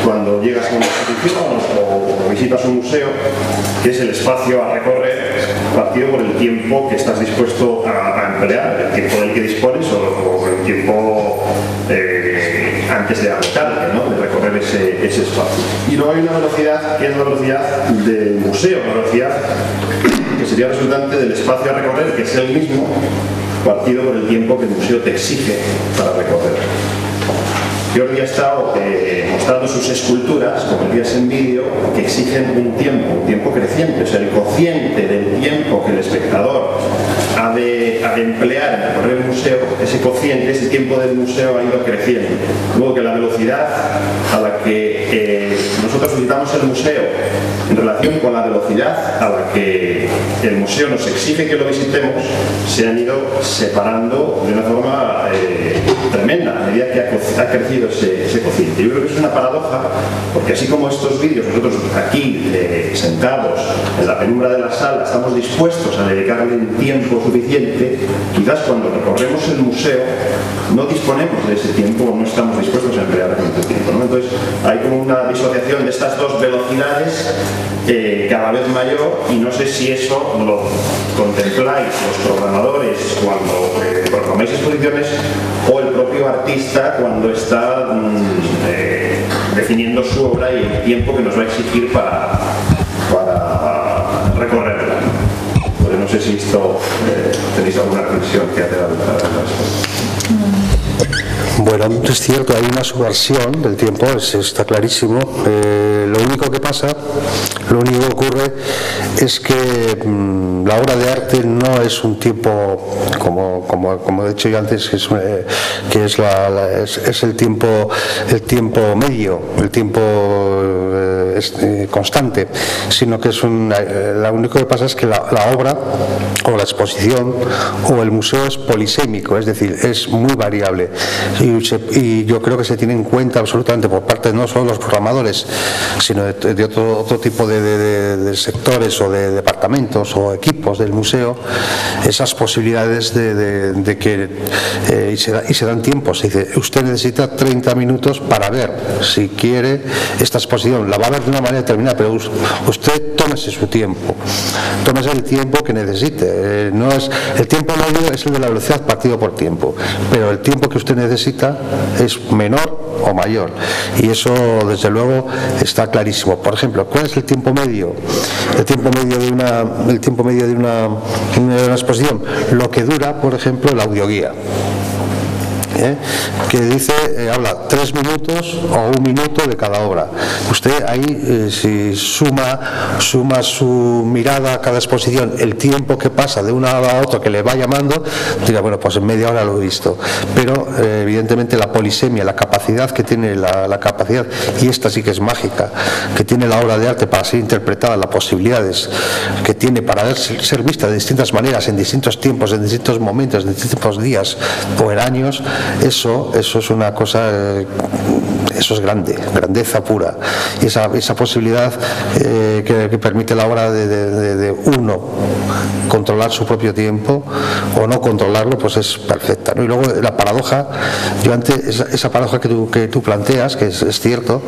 cuando llegas a una exposición o visitas un museo, que es el espacio a recorrer partido por el tiempo que estás dispuesto a emplear, el tiempo del que dispones o el tiempo antes de agotarte, ¿no? De recorrer ese espacio. Y luego hay una velocidad que es la velocidad del museo, una velocidad que sería resultante del espacio a recorrer, que es el mismo partido por el tiempo que el museo te exige para recorrer. Jordi ha estado mostrando sus esculturas, como veías en vídeo, que exigen un tiempo creciente. O sea, el cociente del tiempo que el espectador ha de emplear en recorrer el museo, ese cociente, ese tiempo del museo ha ido creciendo. Luego que la velocidad a la que nosotros visitamos el museo en relación con la velocidad a la que el museo nos exige que lo visitemos, se han ido separando de una forma tremenda a medida que ha crecido ese cociente. Yo creo que es una paradoja, porque así como estos vídeos, nosotros aquí sentados en la penumbra de la sala estamos dispuestos a dedicarle un tiempo suficiente, quizás cuando recorremos el museo no disponemos de ese tiempo, no estamos dispuestos a emplear ese tiempo, ¿no? Entonces hay como una disociación de estas dos velocidades cada vez mayor, y no sé si eso lo contempláis los programadores cuando programáis exposiciones o el propio artista cuando está definiendo su obra y el tiempo que nos va a exigir para recorrerla. Pero no sé si esto tenéis alguna reflexión que hacer al respecto. Bueno, es cierto, hay una subversión del tiempo, está clarísimo. Lo único que pasa Lo único que ocurre es que la obra de arte no es un tiempo, como he dicho yo antes, que es el tiempo medio, el tiempo constante, sino que lo único que pasa es que la obra o la exposición o el museo es polisémico, es decir, es muy variable, y yo creo que se tiene en cuenta absolutamente por parte no solo de los programadores, sino de otro tipo de sectores o de departamentos o equipos del museo, esas posibilidades de que y se dan tiempos. Se dice, usted necesita 30 minutos para ver, si quiere, esta exposición, la va a ver de una manera determinada, pero usted tómese su tiempo, tómese el tiempo que necesite. No es el tiempo medio, es el de la velocidad partido por tiempo, pero el tiempo que usted necesita es menor o mayor, y eso desde luego está clarísimo. Por ejemplo, ¿cuál es el tiempo medio? El tiempo medio de una exposición, lo que dura, por ejemplo, la audioguía, que dice, habla 3 minutos o 1 minuto de cada obra. Usted ahí, si suma su mirada a cada exposición, el tiempo que pasa de una a otra que le va llamando, dirá, bueno, pues en media hora lo he visto. Pero evidentemente la polisemia, la capacidad que tiene, la capacidad, y esta sí que es mágica, que tiene la obra de arte para ser interpretada, las posibilidades que tiene para ser vista de distintas maneras, en distintos tiempos, en distintos momentos, en distintos días o en años, eso es una cosa, eso es grandeza pura, y esa posibilidad que permite la obra de uno controlar su propio tiempo o no controlarlo, pues es perfecta, ¿no? Y luego la paradoja, yo antes, esa paradoja que tú planteas, que es cierto,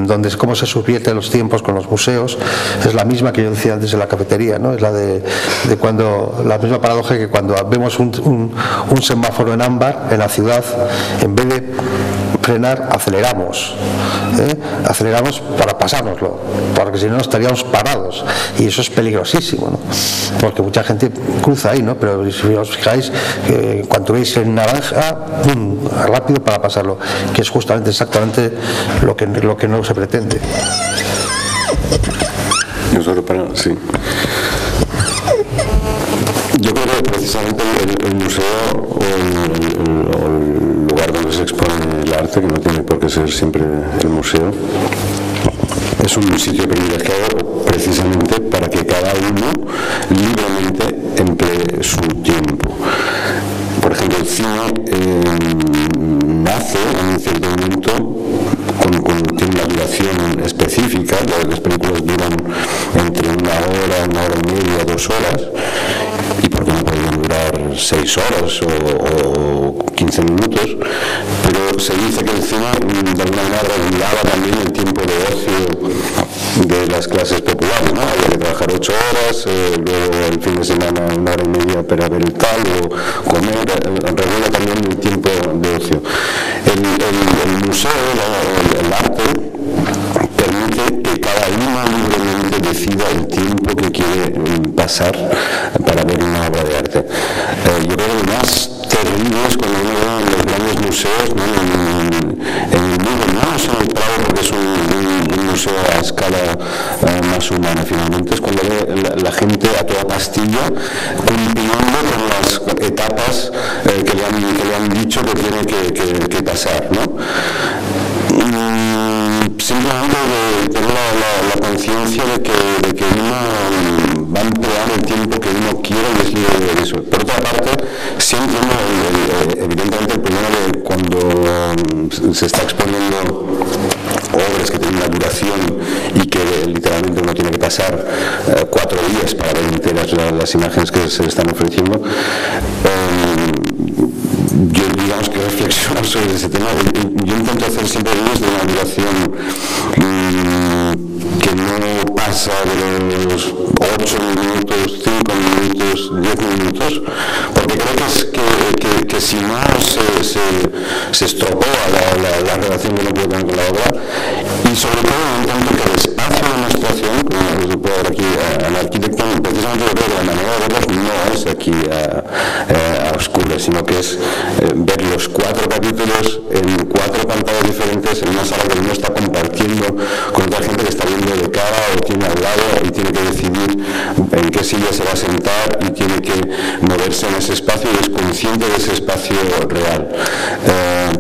donde cómo se subvierten los tiempos con los museos, es la misma que yo decía antes de la cafetería, ¿no? Es la de cuando, la misma paradoja que cuando vemos un semáforo en ámbar en la ciudad, en vez de frenar, aceleramos para pasárnoslo, porque si no estaríamos parados, y eso es peligrosísimo, ¿no? Porque mucha gente cruza ahí, ¿no? Pero si os fijáis, cuando veis en naranja, rápido para pasarlo, que es justamente exactamente lo que no se pretende. Sí. Yo creo que precisamente el museo o el lugar donde se expone el arte, que no tiene por qué ser siempre el museo, es un sitio privilegiado precisamente para que cada uno libremente emplee su tiempo. Por ejemplo, el cine nace en un cierto momento tiene una duración específica. Las películas duran entre 1 hora, 1 hora y media, 2 horas, y porque no podrían durar 6 horas o 15 minutos, pero se dice que el cine de alguna manera regulaba también el tiempo de ocio de las clases populares, ¿no? Había que trabajar 8 horas, luego el fin de semana 1 hora y media para ver el tal o comer, regula también el tiempo de ocio. El museo, el arte, permite que cada uno libremente decida el tiempo que quiere pasar para ver una obra de arte. Yo creo que lo más terrible es cuando uno ve en los grandes museos, ¿no? en el mundo, no solo el Prado, porque es un museo a escala más humana finalmente, es cuando ve la gente a toda pastilla cumpliendo con las etapas que le han dicho que tiene que pasar, ¿no? Simplemente de tener la conciencia de que uno va a emplear el tiempo que uno quiere y es libre de eso. Por otra parte, siempre evidentemente el problema de cuando se está exponiendo obras que tienen una duración y que literalmente uno tiene que pasar 4 días para ver enteras las imágenes que se le están ofreciendo. Yo digamos que reflexiono sobre ese tema. Yo intento hacer siempre vídeos de una duración que no pasa de los 8 minutos, 5 minutos, 10 minutos, porque creo que si no se estropea la relación que uno puede tener con la obra, y sobre todo intento que el espacio espacio de demostración, como se puede ver aquí al arquitecto, precisamente yo creo que la manera de verlos no es aquí a oscuras, sino que es ver los 4 capítulos en 4 pantallas diferentes en una sala que uno está compartiendo con otra gente que está viendo de cara o tiene al lado y tiene que decidir en qué silla se va a sentar y tiene que moverse en ese espacio y es consciente de ese espacio real.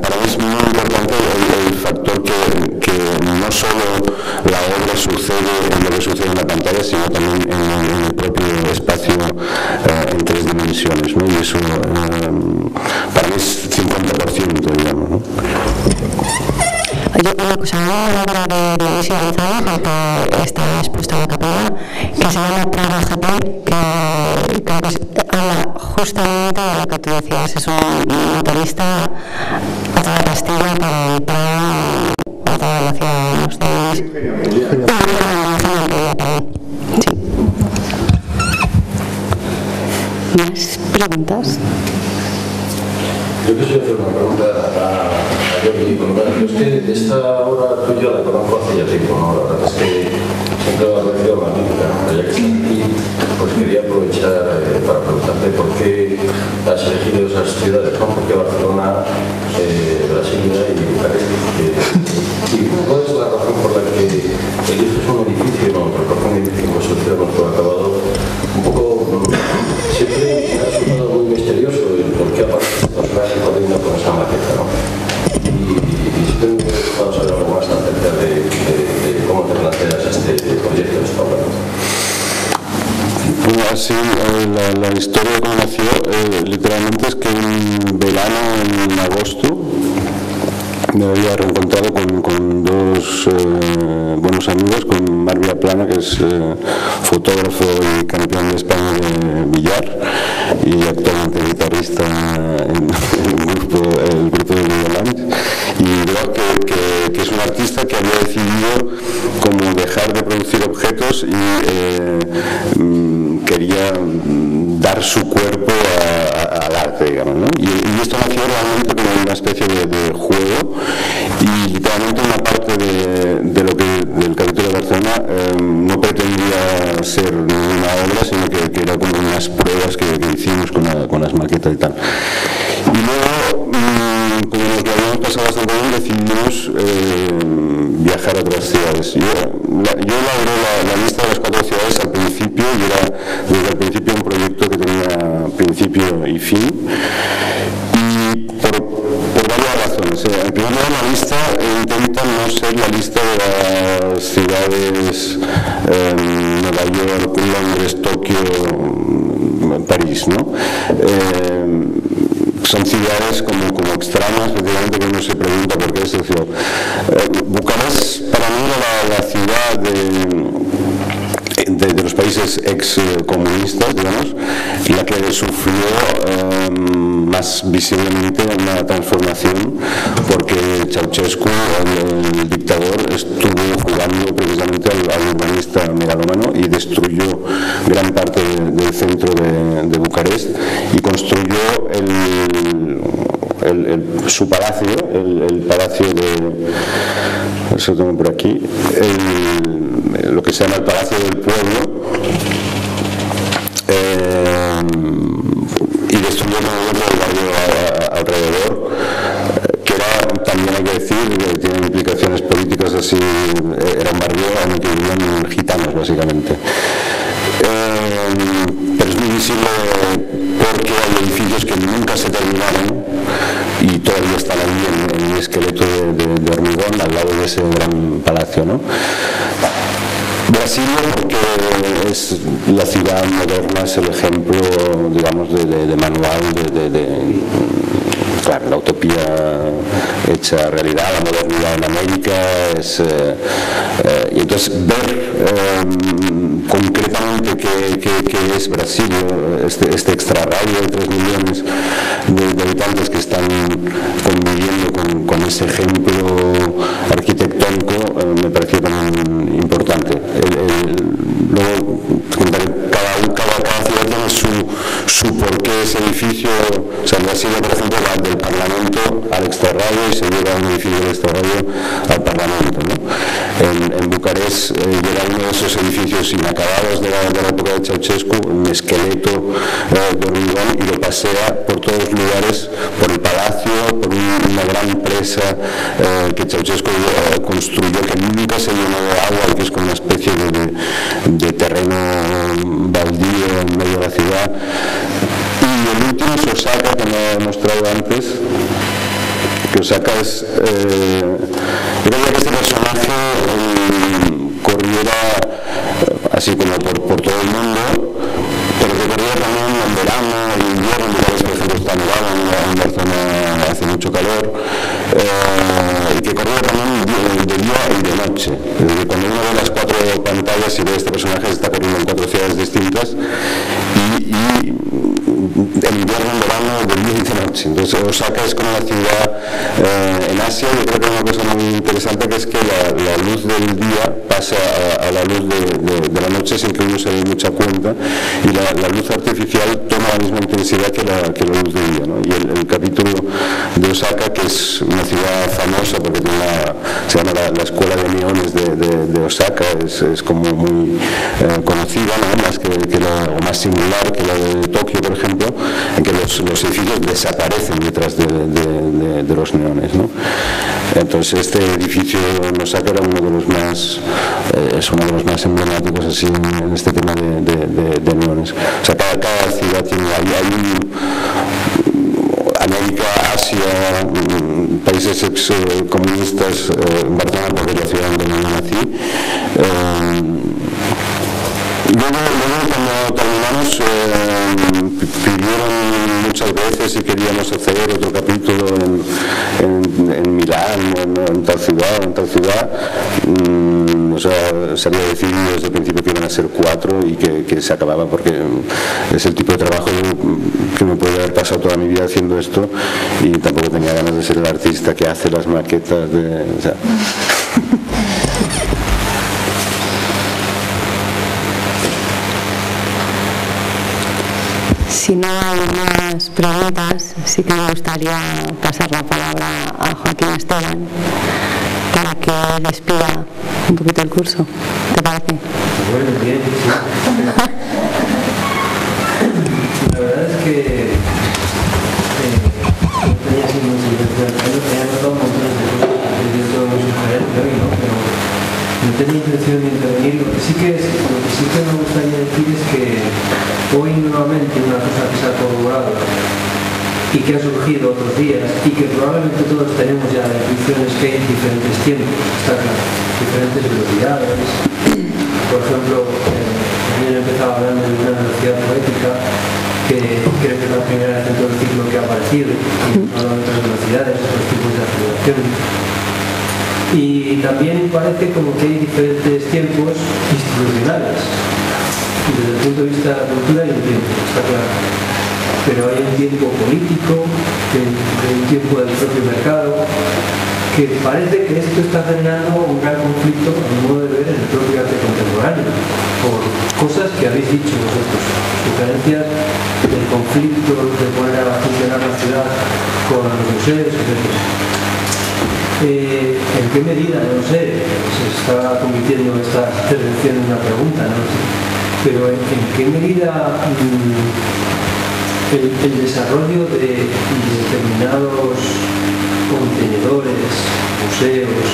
Para mí es muy importante el factor que no solo la obra sucede en lo que sucede en la pantalla, sino también en el propio espacio en 3 dimensiones, ¿no? Y eso para mí es 50%, digamos, ¿no? Oye, una cosa, hay una obra de Dionisio González que está expuesta en la capilla, que se llama Prado GP, que creo que habla justamente de lo que tú decías, es un motorista a toda Castilla para el Prado, a toda la ciudad de los Sí. ¿Más preguntas? Yo quisiera hacer una pregunta a Jordi. Yo es que esta obra tuya la conozco hace ya tiempo, ¿no? La verdad es que siempre me ha parecido magnífica, pero ya que estás aquí, pues quería aprovechar para preguntarte por qué has elegido esas ciudades, ¿no? ¿Por qué Barcelona, Brasilia y Bucarest? ¿Y cuál es la razón por la que eliges un edificio, no? Porque un edificio en construcción no fue acabado un poco... Siempre me ha resultado muy misterioso el por qué aparece este personaje corriendo con esa maqueta, ¿no? Y siempre me ha gustado saber algo más acerca de cómo te planteas este proyecto, esta obra. Bueno, así la historia como nació literalmente es que un verano en agosto me había reencontrado con 2 buenos amigos, con Marc Vilaplana, que es fotógrafo y campeón de España de billar y actualmente guitarrista en el grupo de Videoland, y veo que es un artista que había decidido como dejar de producir objetos y quería dar su cuerpo al arte, digamos, ¿no? Y esto nació realmente como una especie de juego, y literalmente una parte del capítulo de Barcelona no pretendía ser ninguna obra, sino que era como unas pruebas que hicimos con las maquetas y tal. Y luego, como nos lo habíamos pasado bastante bien, decidimos viajar a otras ciudades. Yo elaboré la lista de las 4 ciudades al principio, y era desde el principio un proyecto que tenía principio y fin, y por varias razones. En primer lugar, la lista intenta no ser la lista de las ciudades Nueva York, Londres, Tokio, París, ¿no? Son ciudades como extrañas, efectivamente, que uno se pregunta por qué es esa ciudad. Bucarest para mí era la ciudad de los países ex-comunistas, digamos, la que sufrió más visiblemente una transformación, porque Ceausescu, el dictador, estuvo jugando precisamente al urbanista megalómano y destruyó gran parte del centro de Bucarest y construyó su palacio, el palacio de... Eso lo tengo por aquí, lo que se llama el Palacio del Pueblo, y destruyó el barrio alrededor, que era, también hay que decir, que tiene implicaciones políticas así, era un barrio en el que vivían gitanos, básicamente. Pero es muy visible porque hay edificios que nunca se terminaron y todavía están ahí en un esqueleto de hormigón al lado de ese gran palacio, ¿no? Brasilia, porque es la ciudad moderna, es el ejemplo, digamos, de manual claro, la utopía hecha realidad, la modernidad en América, y entonces ver concretamente qué es Brasil, este extrarradio de 3 millones de habitantes que están conviviendo con ese ejemplo arquitectónico, me pareció también importante. Luego cada ciudad tiene su porqué ese edificio. O sea, en Brasilia, por ejemplo, va del Parlamento al extrarradio y se lleva un edificio del extrarradio al Parlamento, ¿no? en Bucarest, y era uno de esos edificios inacabados de la época de Ceausescu, un esqueleto de hormigón, y lo pasea por todos los lugares, por el palacio, por una gran presa que Ceausescu construyó, que nunca se llenó de agua y que es como una especie de terreno baldío en medio de la ciudad. Y el último es Osaka, que no he mostrado antes, que Osaka es yo quería que este personaje corriera así como por todo el mundo, pero que corriera también en verano, en invierno, en lugares, por ejemplo, está nevado, en Barcelona hace mucho calor, y que corriera también de día y de noche. Es decir, cuando uno ve las 4 pantallas y ve este personaje, está corriendo en 4 ciudades distintas, y en invierno, en verano, de día y de noche. Entonces Osaka es como una ciudad en Asia. Yo creo que hay una cosa muy interesante, que es que la luz del día pasa a la luz de la noche sin que uno se dé mucha cuenta, y la luz artificial toma la misma intensidad que la luz del día, ¿no? Y el capítulo de Osaka, que es una ciudad famosa porque se llama la escuela de neones de Osaka, es como muy conocida, ¿no? O más singular que la de Tokio, por ejemplo, en que los edificios desaparecen detrás de los neones, ¿no? Entonces este edificio en Osaka era uno de los más emblemáticos así en este tema de neones. O sea, cada ciudad tiene América, Asia, países excomunistas, Barcelona, porque es la ciudad donde yo nací. Luego cuando terminamos, pidieron muchas veces y queríamos hacer otro capítulo en Milán, en tal ciudad. O sea, se había decidido desde el principio que iban a ser 4 y que se acababa, porque es el tipo de trabajo que me puede haber pasado toda mi vida haciendo esto, y tampoco tenía ganas de ser el artista que hace las maquetas o sea. Si no hay más preguntas, sí que me gustaría pasar la palabra a Joaquín Esteban para que despida un poquito el curso. ¿Te parece? Bueno, bien, sí. La verdad es que no tenía así mucha intención, tenía notado un montón de cosas que yo todo muy sugerente hoy, ¿no? Pero no tenía intención de intervenir. Lo que sí que me gustaría decir es que hoy nuevamente una cosa que se ha corroborado y que ha surgido otros días, y que probablemente todos tenemos ya la intuición, es que hay diferentes tiempos, está claro, diferentes velocidades. Por ejemplo, también he empezado hablando de una velocidad poética, que creo que es la primera vez en todo el ciclo que ha aparecido, y no de otras velocidades, otros tipos de aceleraciones. Y también parece como que hay diferentes tiempos institucionales. Y desde el punto de vista de la cultura hay un tiempo, está claro. Pero hay un tiempo político, hay un tiempo del propio mercado, que parece que esto está generando un gran conflicto, a mi modo de ver, en el propio arte contemporáneo, por cosas que habéis dicho vosotros, sugerencias del conflicto de poner a funcionar la ciudad con los museos, etc. ¿En qué medida? No lo sé, se está convirtiendo esta intervención en una pregunta, no lo sé. Pero ¿en qué medida el desarrollo de determinados contenedores, museos,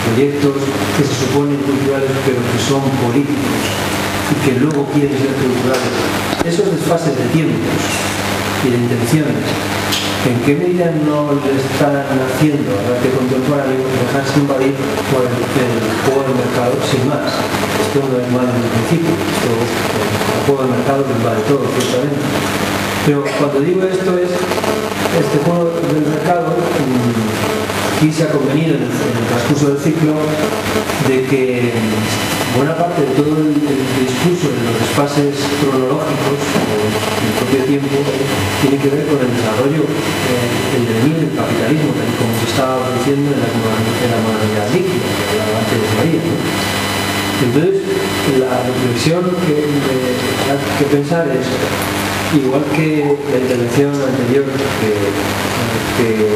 proyectos que se suponen culturales pero que son políticos y que luego quieren ser culturales, esos desfases de tiempos y de intenciones, ¿en qué medida no le están haciendo al arte contemporáneo dejarse invadir por el juego del mercado sin más? Esto no es malo en el principio, el juego del mercado lo invade todo, ciertamente. Pero cuando digo esto es, este juego del mercado, aquí se ha convenido en el transcurso del ciclo de que buena parte de todo el discurso de los espacios cronológicos del propio tiempo tiene que ver con el desarrollo del devenir del capitalismo, como se estaba produciendo en la modernidad líquida, que hablaba antes de María, ¿no? Entonces, la reflexión que pensar es, igual que la intervención anterior que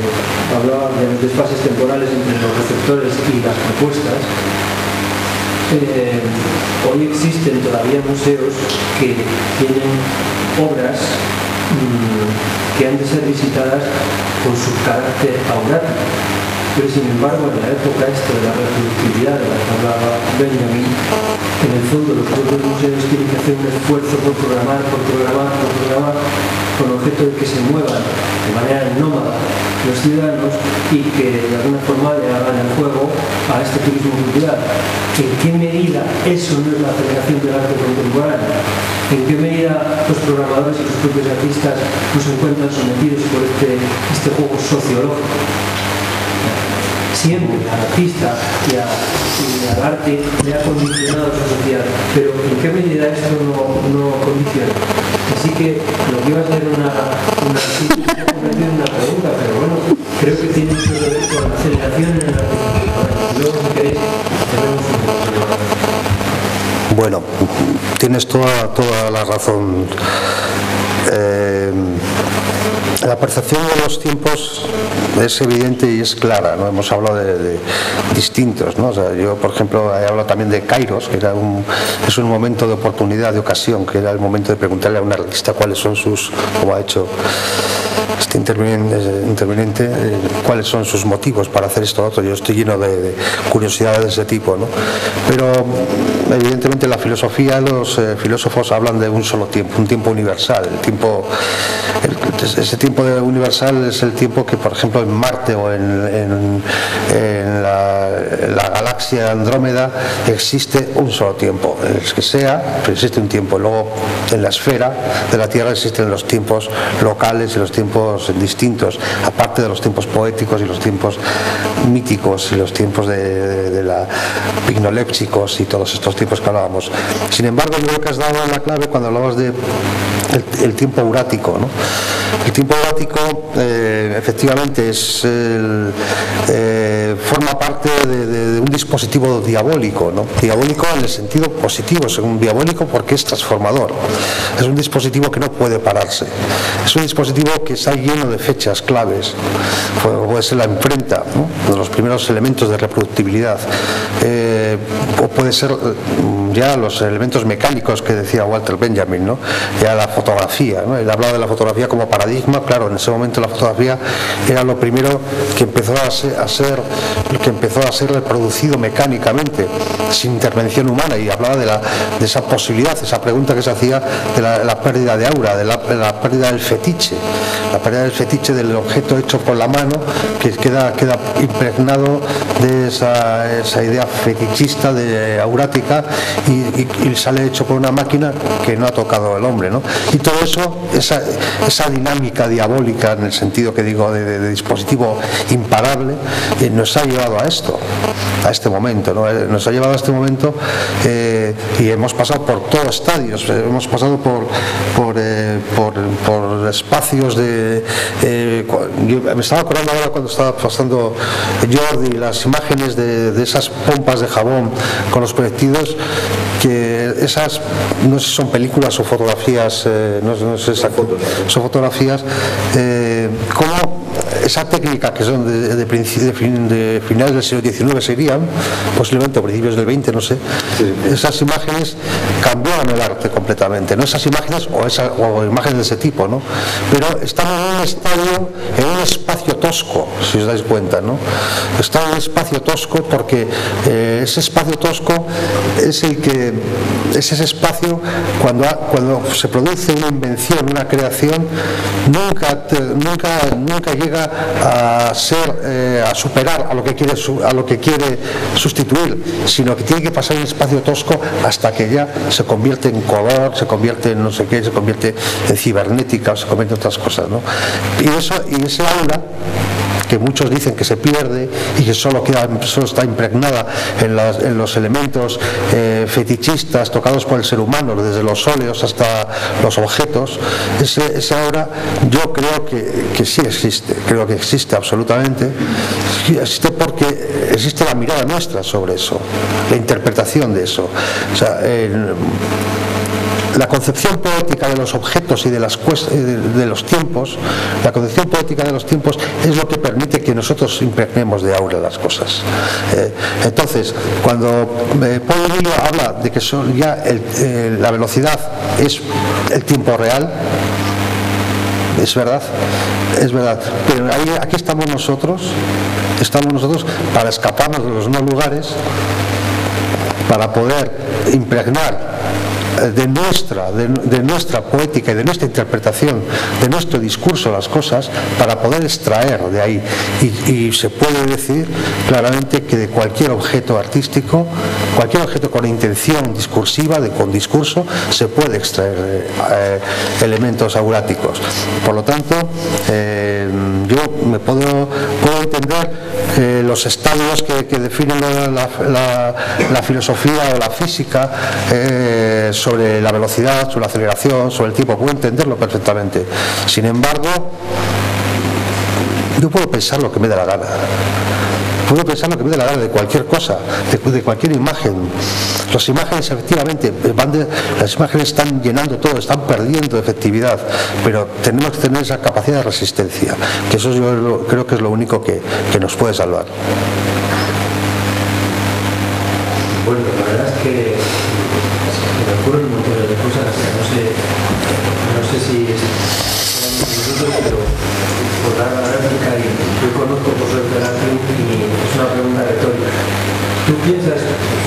hablaba de los desfases temporales entre los receptores y las propuestas, hoy existen todavía museos que tienen obras que han de ser visitadas con su carácter aurático. Pero sin embargo, en la época esta de la reproductividad de la que hablaba Benjamin, en el fondo los propios museos tienen que hacer un esfuerzo por programar, con objeto de que se muevan de manera nómada los ciudadanos y que de alguna forma le hagan el juego a este turismo cultural. ¿En qué medida eso no es la aceleración del arte contemporáneo? ¿En qué medida los programadores y los propios artistas no se encuentran sometidos por este juego sociológico? Siempre al artista y al arte le ha condicionado su sociedad, pero ¿en qué medida esto no condiciona? Así que lo que iba a ser una pregunta, pero bueno, creo que tiene mucho que ver con la aceleración en el arte contemporáneo. Luego, si queréis, tenemos un... Bueno, tienes toda la razón. La percepción de los tiempos es evidente y es clara, ¿no? Hemos hablado de distintos, ¿no? O sea, yo, por ejemplo, he hablado también de Kairos, que es un momento de oportunidad, de ocasión, que era el momento de preguntarle a un artista cuáles son sus, como ha hecho este interviniente, cuáles son sus motivos para hacer esto o otro. Yo estoy lleno de curiosidades de ese tipo, ¿no? Pero evidentemente en la filosofía los filósofos hablan de un solo tiempo, un tiempo universal. Ese tiempo universal es el tiempo que, por ejemplo, en Marte o en la galaxia Andrómeda existe un solo tiempo, el que sea, pero existe un tiempo. Luego en la esfera de la Tierra existen los tiempos locales y los tiempos distintos, aparte de los tiempos poéticos y los tiempos míticos y los tiempos de la pignoléxicos y todos estos tiempos que hablábamos. Sin embargo, yo creo que has dado la clave cuando hablabas de el tiempo aurático, ¿no? El tiempo aurático efectivamente forma parte de un dispositivo diabólico, ¿no? Diabólico en el sentido positivo, según diabólico, porque es transformador. Es un dispositivo que no puede pararse. Es un dispositivo que está lleno de fechas claves. Puede ser la imprenta, ¿no? De los primeros elementos de reproductibilidad. O puede ser ya los elementos mecánicos que decía Walter Benjamin, ¿no? Ya la fotografía, ¿no? Él hablaba de la fotografía como paradigma. Claro, en ese momento la fotografía era lo primero que empezó a ser reproducido mecánicamente, sin intervención humana, y hablaba de esa posibilidad, esa pregunta que se hacía de la pérdida de aura, de la pérdida del fetiche, del objeto hecho con la mano, que queda impregnado de esa idea fetichista, de aurática, y sale hecho por una máquina que no ha tocado el hombre, ¿no? Y todo eso, esa dinámica diabólica, en el sentido que digo de dispositivo imparable, nos ha llevado a esto, a este momento, ¿no? Nos ha llevado a este momento, y hemos pasado por todos estadios, hemos pasado por espacios de... yo me estaba acordando ahora cuando estaba pasando Jordi las imágenes de esas pompas de jabón con los proyectiles, que esas, no sé si son películas o fotografías, no sé exacto, son fotografías, como esa técnica que son de finales del siglo XIX serían, posiblemente a principios del XX, no sé, esas imágenes cambiaban el arte completamente, no esas imágenes o imágenes de ese tipo, ¿no? Pero están en un estadio, en un espacio tosco, si os dais cuenta, ¿no? Está en un espacio tosco porque ese espacio tosco es ese espacio cuando se produce una invención, una creación, nunca llega a superar a lo que quiere sustituir, sino que tiene que pasar un espacio tosco hasta que ya se convierte en color, se convierte en no sé qué, se convierte en cibernética, se convierte en otras cosas, ¿no? Y ese aura que muchos dicen que se pierde y que solo está impregnada en los elementos fetichistas tocados por el ser humano, desde los óleos hasta los objetos, esa obra yo creo que sí existe, creo que existe absolutamente, existe porque existe la mirada nuestra sobre eso, la interpretación de eso. O sea, la concepción poética de los objetos y de los tiempos, la concepción poética de los tiempos es lo que permite que nosotros impregnemos de aura las cosas. Entonces, cuando Paul Virilio habla de que la velocidad es el tiempo real, es verdad, pero aquí estamos nosotros para escaparnos de los no lugares, para poder impregnar de nuestra poética y de nuestra interpretación, de nuestro discurso las cosas, para poder extraer de ahí. Y se puede decir claramente que de cualquier objeto artístico, cualquier objeto con intención discursiva, con discurso, se puede extraer elementos auráticos. Por lo tanto, yo me puedo entender los estadios que definen la filosofía o la física sobre la velocidad, sobre la aceleración, sobre el tiempo, puedo entenderlo perfectamente. Sin embargo, yo puedo pensar lo que me dé la gana. Puedo pensar lo que me dé la gana de cualquier cosa, de cualquier imagen. Las imágenes efectivamente las imágenes están llenando todo, están perdiendo efectividad, pero tenemos que tener esa capacidad de resistencia, que eso yo creo que es lo único que nos puede salvar. Bueno, la verdad es que me ocurren un montón de cosas, no sé si es minutos, pero por dar la réplica, y yo conozco por suerte el arte y es una pregunta retórica. ¿Tú crees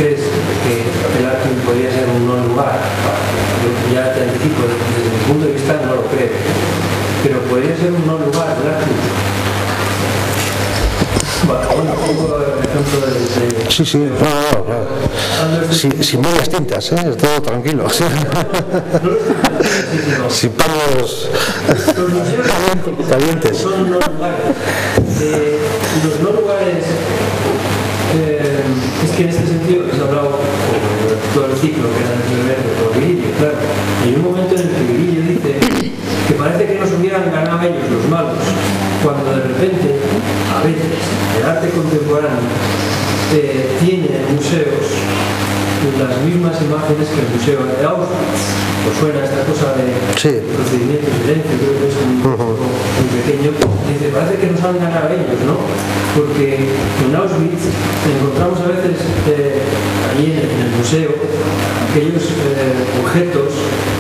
que el arte podría ser un no lugar? Yo ya te anticipo, desde mi punto de vista no lo creo, pero podría ser un no lugar el arte. Bueno, pongo el ejemplo de... Sí, sin medias tintas, todo tranquilo. Sin palos calientes. Son no lugares. Los no lugares, es que en este sentido que se ha hablado todo el ciclo que era de Virilio, claro. Hay un momento en el que Virilio dice que parece que nos hubieran ganado ellos los malos, cuando de repente, a veces, el arte contemporáneo tiene en museos las mismas imágenes que el museo de Auschwitz. ¿Os suena esta cosa de procedimiento de silencio? Creo que es muy pequeño. Dice, parece que nos han ganado ellos, ¿no? Porque en Auschwitz encontramos a veces allí en el museo aquellos objetos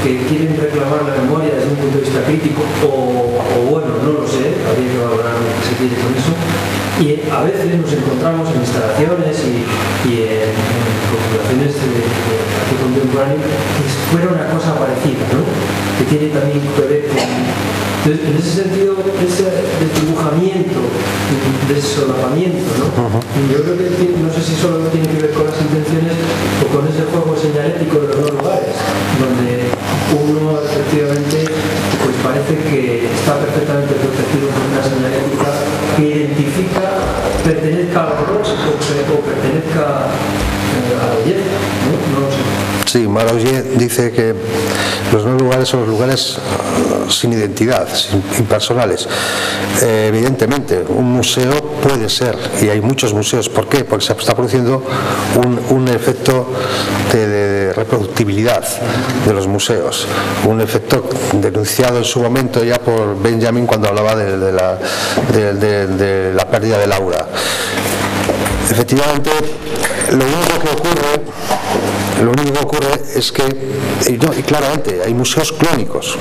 que quieren reclamar la memoria desde un punto de vista crítico o bueno, no lo sé, habría que valorar lo que se quiere con eso. Y a veces nos encontramos en instalaciones y en configuraciones de arte contemporáneo que fuera una cosa parecida, ¿no? Que tiene también que ver con... Entonces, en ese sentido, ese desdibujamiento, desolapamiento, ¿no? Yo creo que no sé si solo tiene que ver con las intenciones o con ese juego señalético de los dos lugares, donde uno efectivamente pues parece que está perfectamente protegido por una señalética que identifica, pertenezca al horror o pertenezca a la belleza, ¿no? No lo sé. Sí, Maroyer dice que los no lugares son los lugares sin identidad, impersonales. Evidentemente, un museo puede ser, y hay muchos museos. ¿Por qué? Porque se está produciendo un efecto de reproductibilidad de los museos, un efecto denunciado en su momento ya por Benjamin cuando hablaba de la pérdida del aura. Efectivamente, lo único que ocurre es que, y claramente, hay museos clónicos.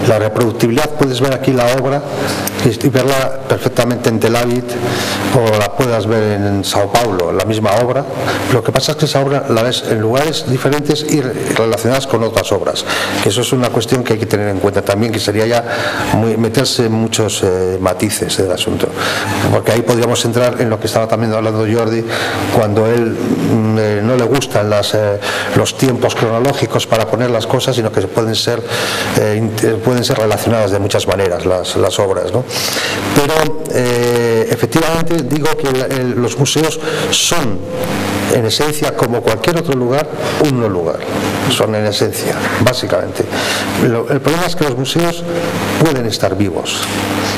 La reproductibilidad, puedes ver aquí la obra y verla perfectamente en Tel Aviv, o la puedas ver en Sao Paulo, la misma obra. Lo que pasa es que esa obra la ves en lugares diferentes y relacionadas con otras obras, que eso es una cuestión que hay que tener en cuenta también, que sería ya meterse en muchos matices del asunto, porque ahí podríamos entrar en lo que estaba también hablando Jordi, cuando él no le gustan los tiempos cronológicos para poner las cosas, sino que pueden ser relacionadas de muchas maneras las obras, ¿no? Pero efectivamente digo que los museos son en esencia, como cualquier otro lugar, un no lugar. Son en esencia, básicamente. El problema es que los museos pueden estar vivos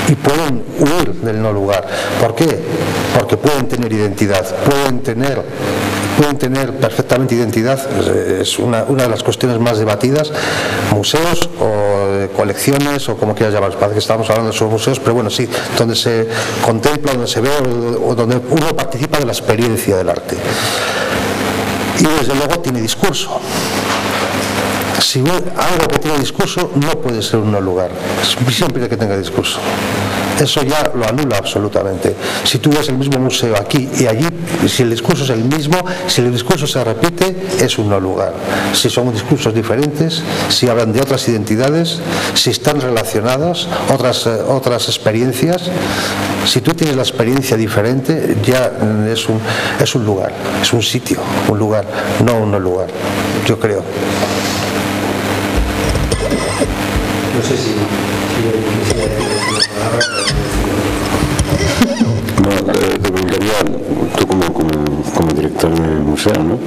y pueden huir del no lugar. ¿Por qué? Porque pueden tener identidad, pueden tener pueden tener perfectamente identidad, es una de las cuestiones más debatidas, museos o colecciones o como quieras llamar, parece que estamos hablando sobre museos, pero bueno, sí, donde se contempla, donde se ve o donde uno participa de la experiencia del arte. Y desde luego tiene discurso. Si algo que tiene discurso no puede ser un no lugar, siempre que tenga discurso. Eso ya lo anula absolutamente. Si tú ves el mismo museo aquí y allí, si el discurso es el mismo, si el discurso se repite, es un no lugar. Si son discursos diferentes, si hablan de otras identidades, si están relacionadas, otras experiencias, si tú tienes la experiencia diferente, ya es un lugar, es un sitio, un lugar, no un no lugar, yo creo. No sé si quisiera decir una palabra. No, te preguntaría, tú como director del museo, ¿no?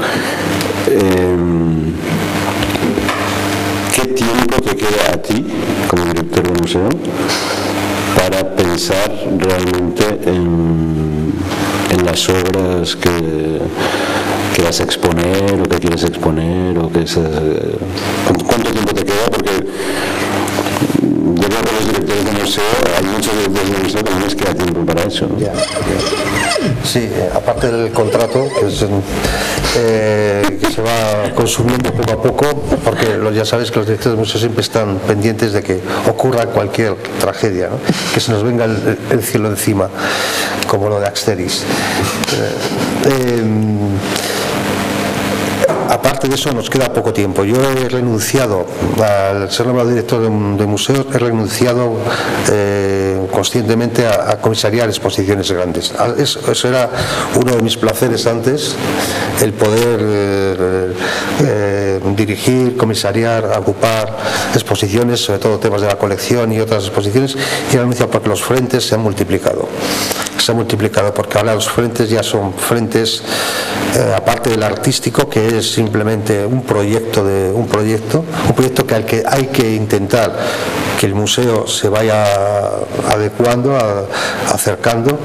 ¿Qué tiempo te queda a ti, como director del museo, para pensar realmente en las obras que vas a exponer o que quieres exponer o que ¿cuánto tiempo te queda? Porque yo creo que los directores de museo, hay muchos directores de museo que no les queda tiempo para eso, ¿no? Sí, aparte del contrato que se va consumiendo poco a poco, porque ya sabes que los directores de museo siempre están pendientes de que ocurra cualquier tragedia, ¿no? Que se nos venga el cielo encima, como lo de Axteris. Aparte de eso nos queda poco tiempo. Yo he renunciado, al ser nombrado director de museos, he renunciado conscientemente a comisariar exposiciones grandes. Eso era uno de mis placeres antes, el poder dirigir, comisariar, agrupar exposiciones, sobre todo temas de la colección y otras exposiciones, y he renunciado porque los frentes se han multiplicado. Se ha multiplicado porque ahora los frentes ya son frentes, aparte del artístico, que es simplemente un proyecto que hay que intentar que el museo se vaya adecuando, acercando.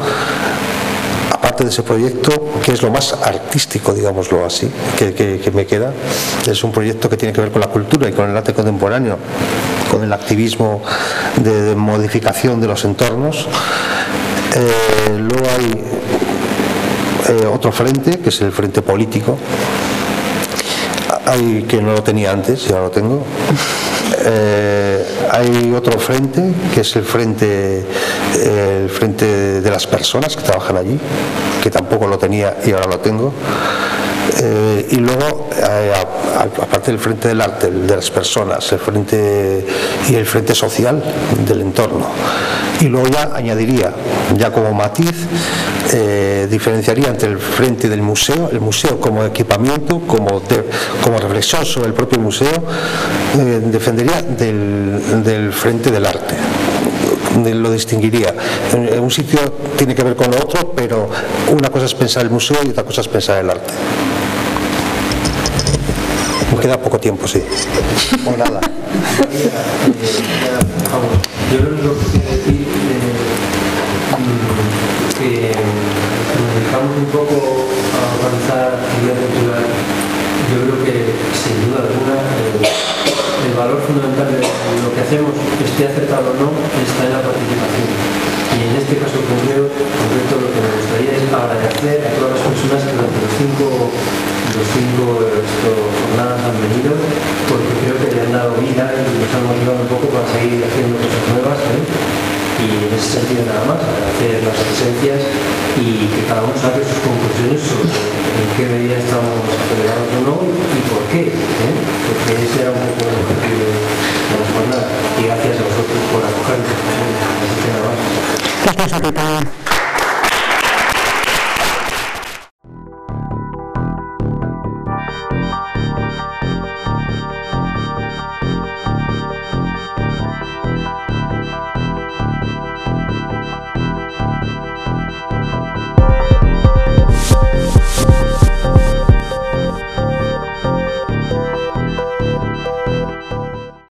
Aparte de ese proyecto, que es lo más artístico, digámoslo así, que me queda, es un proyecto que tiene que ver con la cultura y con el arte contemporáneo, con el activismo de modificación de los entornos. Luego hay otro frente, que es el frente político, que no lo tenía antes, ya lo tengo. Hay otro frente, que es el frente de las personas que trabajan allí, que tampoco lo tenía y ahora lo tengo. Y luego, aparte del frente del arte, el de las personas, el frente social del entorno. Y luego ya añadiría, ya como matiz, diferenciaría entre el frente del museo, el museo como equipamiento, como reflexión sobre el propio museo, defendería del frente del arte. Lo distinguiría. Un sitio tiene que ver con lo otro, pero una cosa es pensar el museo y otra cosa es pensar el arte. Me queda poco tiempo, sí. O nada. Yo lo único que quiero decir que nos dedicamos un poco a organizar actividad cultural. Yo creo que, sin duda alguna, el valor fundamental de lo que hacemos, esté acertado o no, está en la participación. Y en este caso concreto, lo que me gustaría es agradecer a todas las personas que durante los cinco jornadas han venido, porque creo que le han dado vida y nos han motivado un poco para seguir haciendo cosas nuevas, y en ese sentido nada más, agradecer las presencias y que cada uno saque sus conclusiones sobre en qué medida estamos acelerados o no y por qué, porque ese era un poco el objetivo de la jornada. Y gracias a vosotros por acogernos. Así que nada más. Gracias a ti también.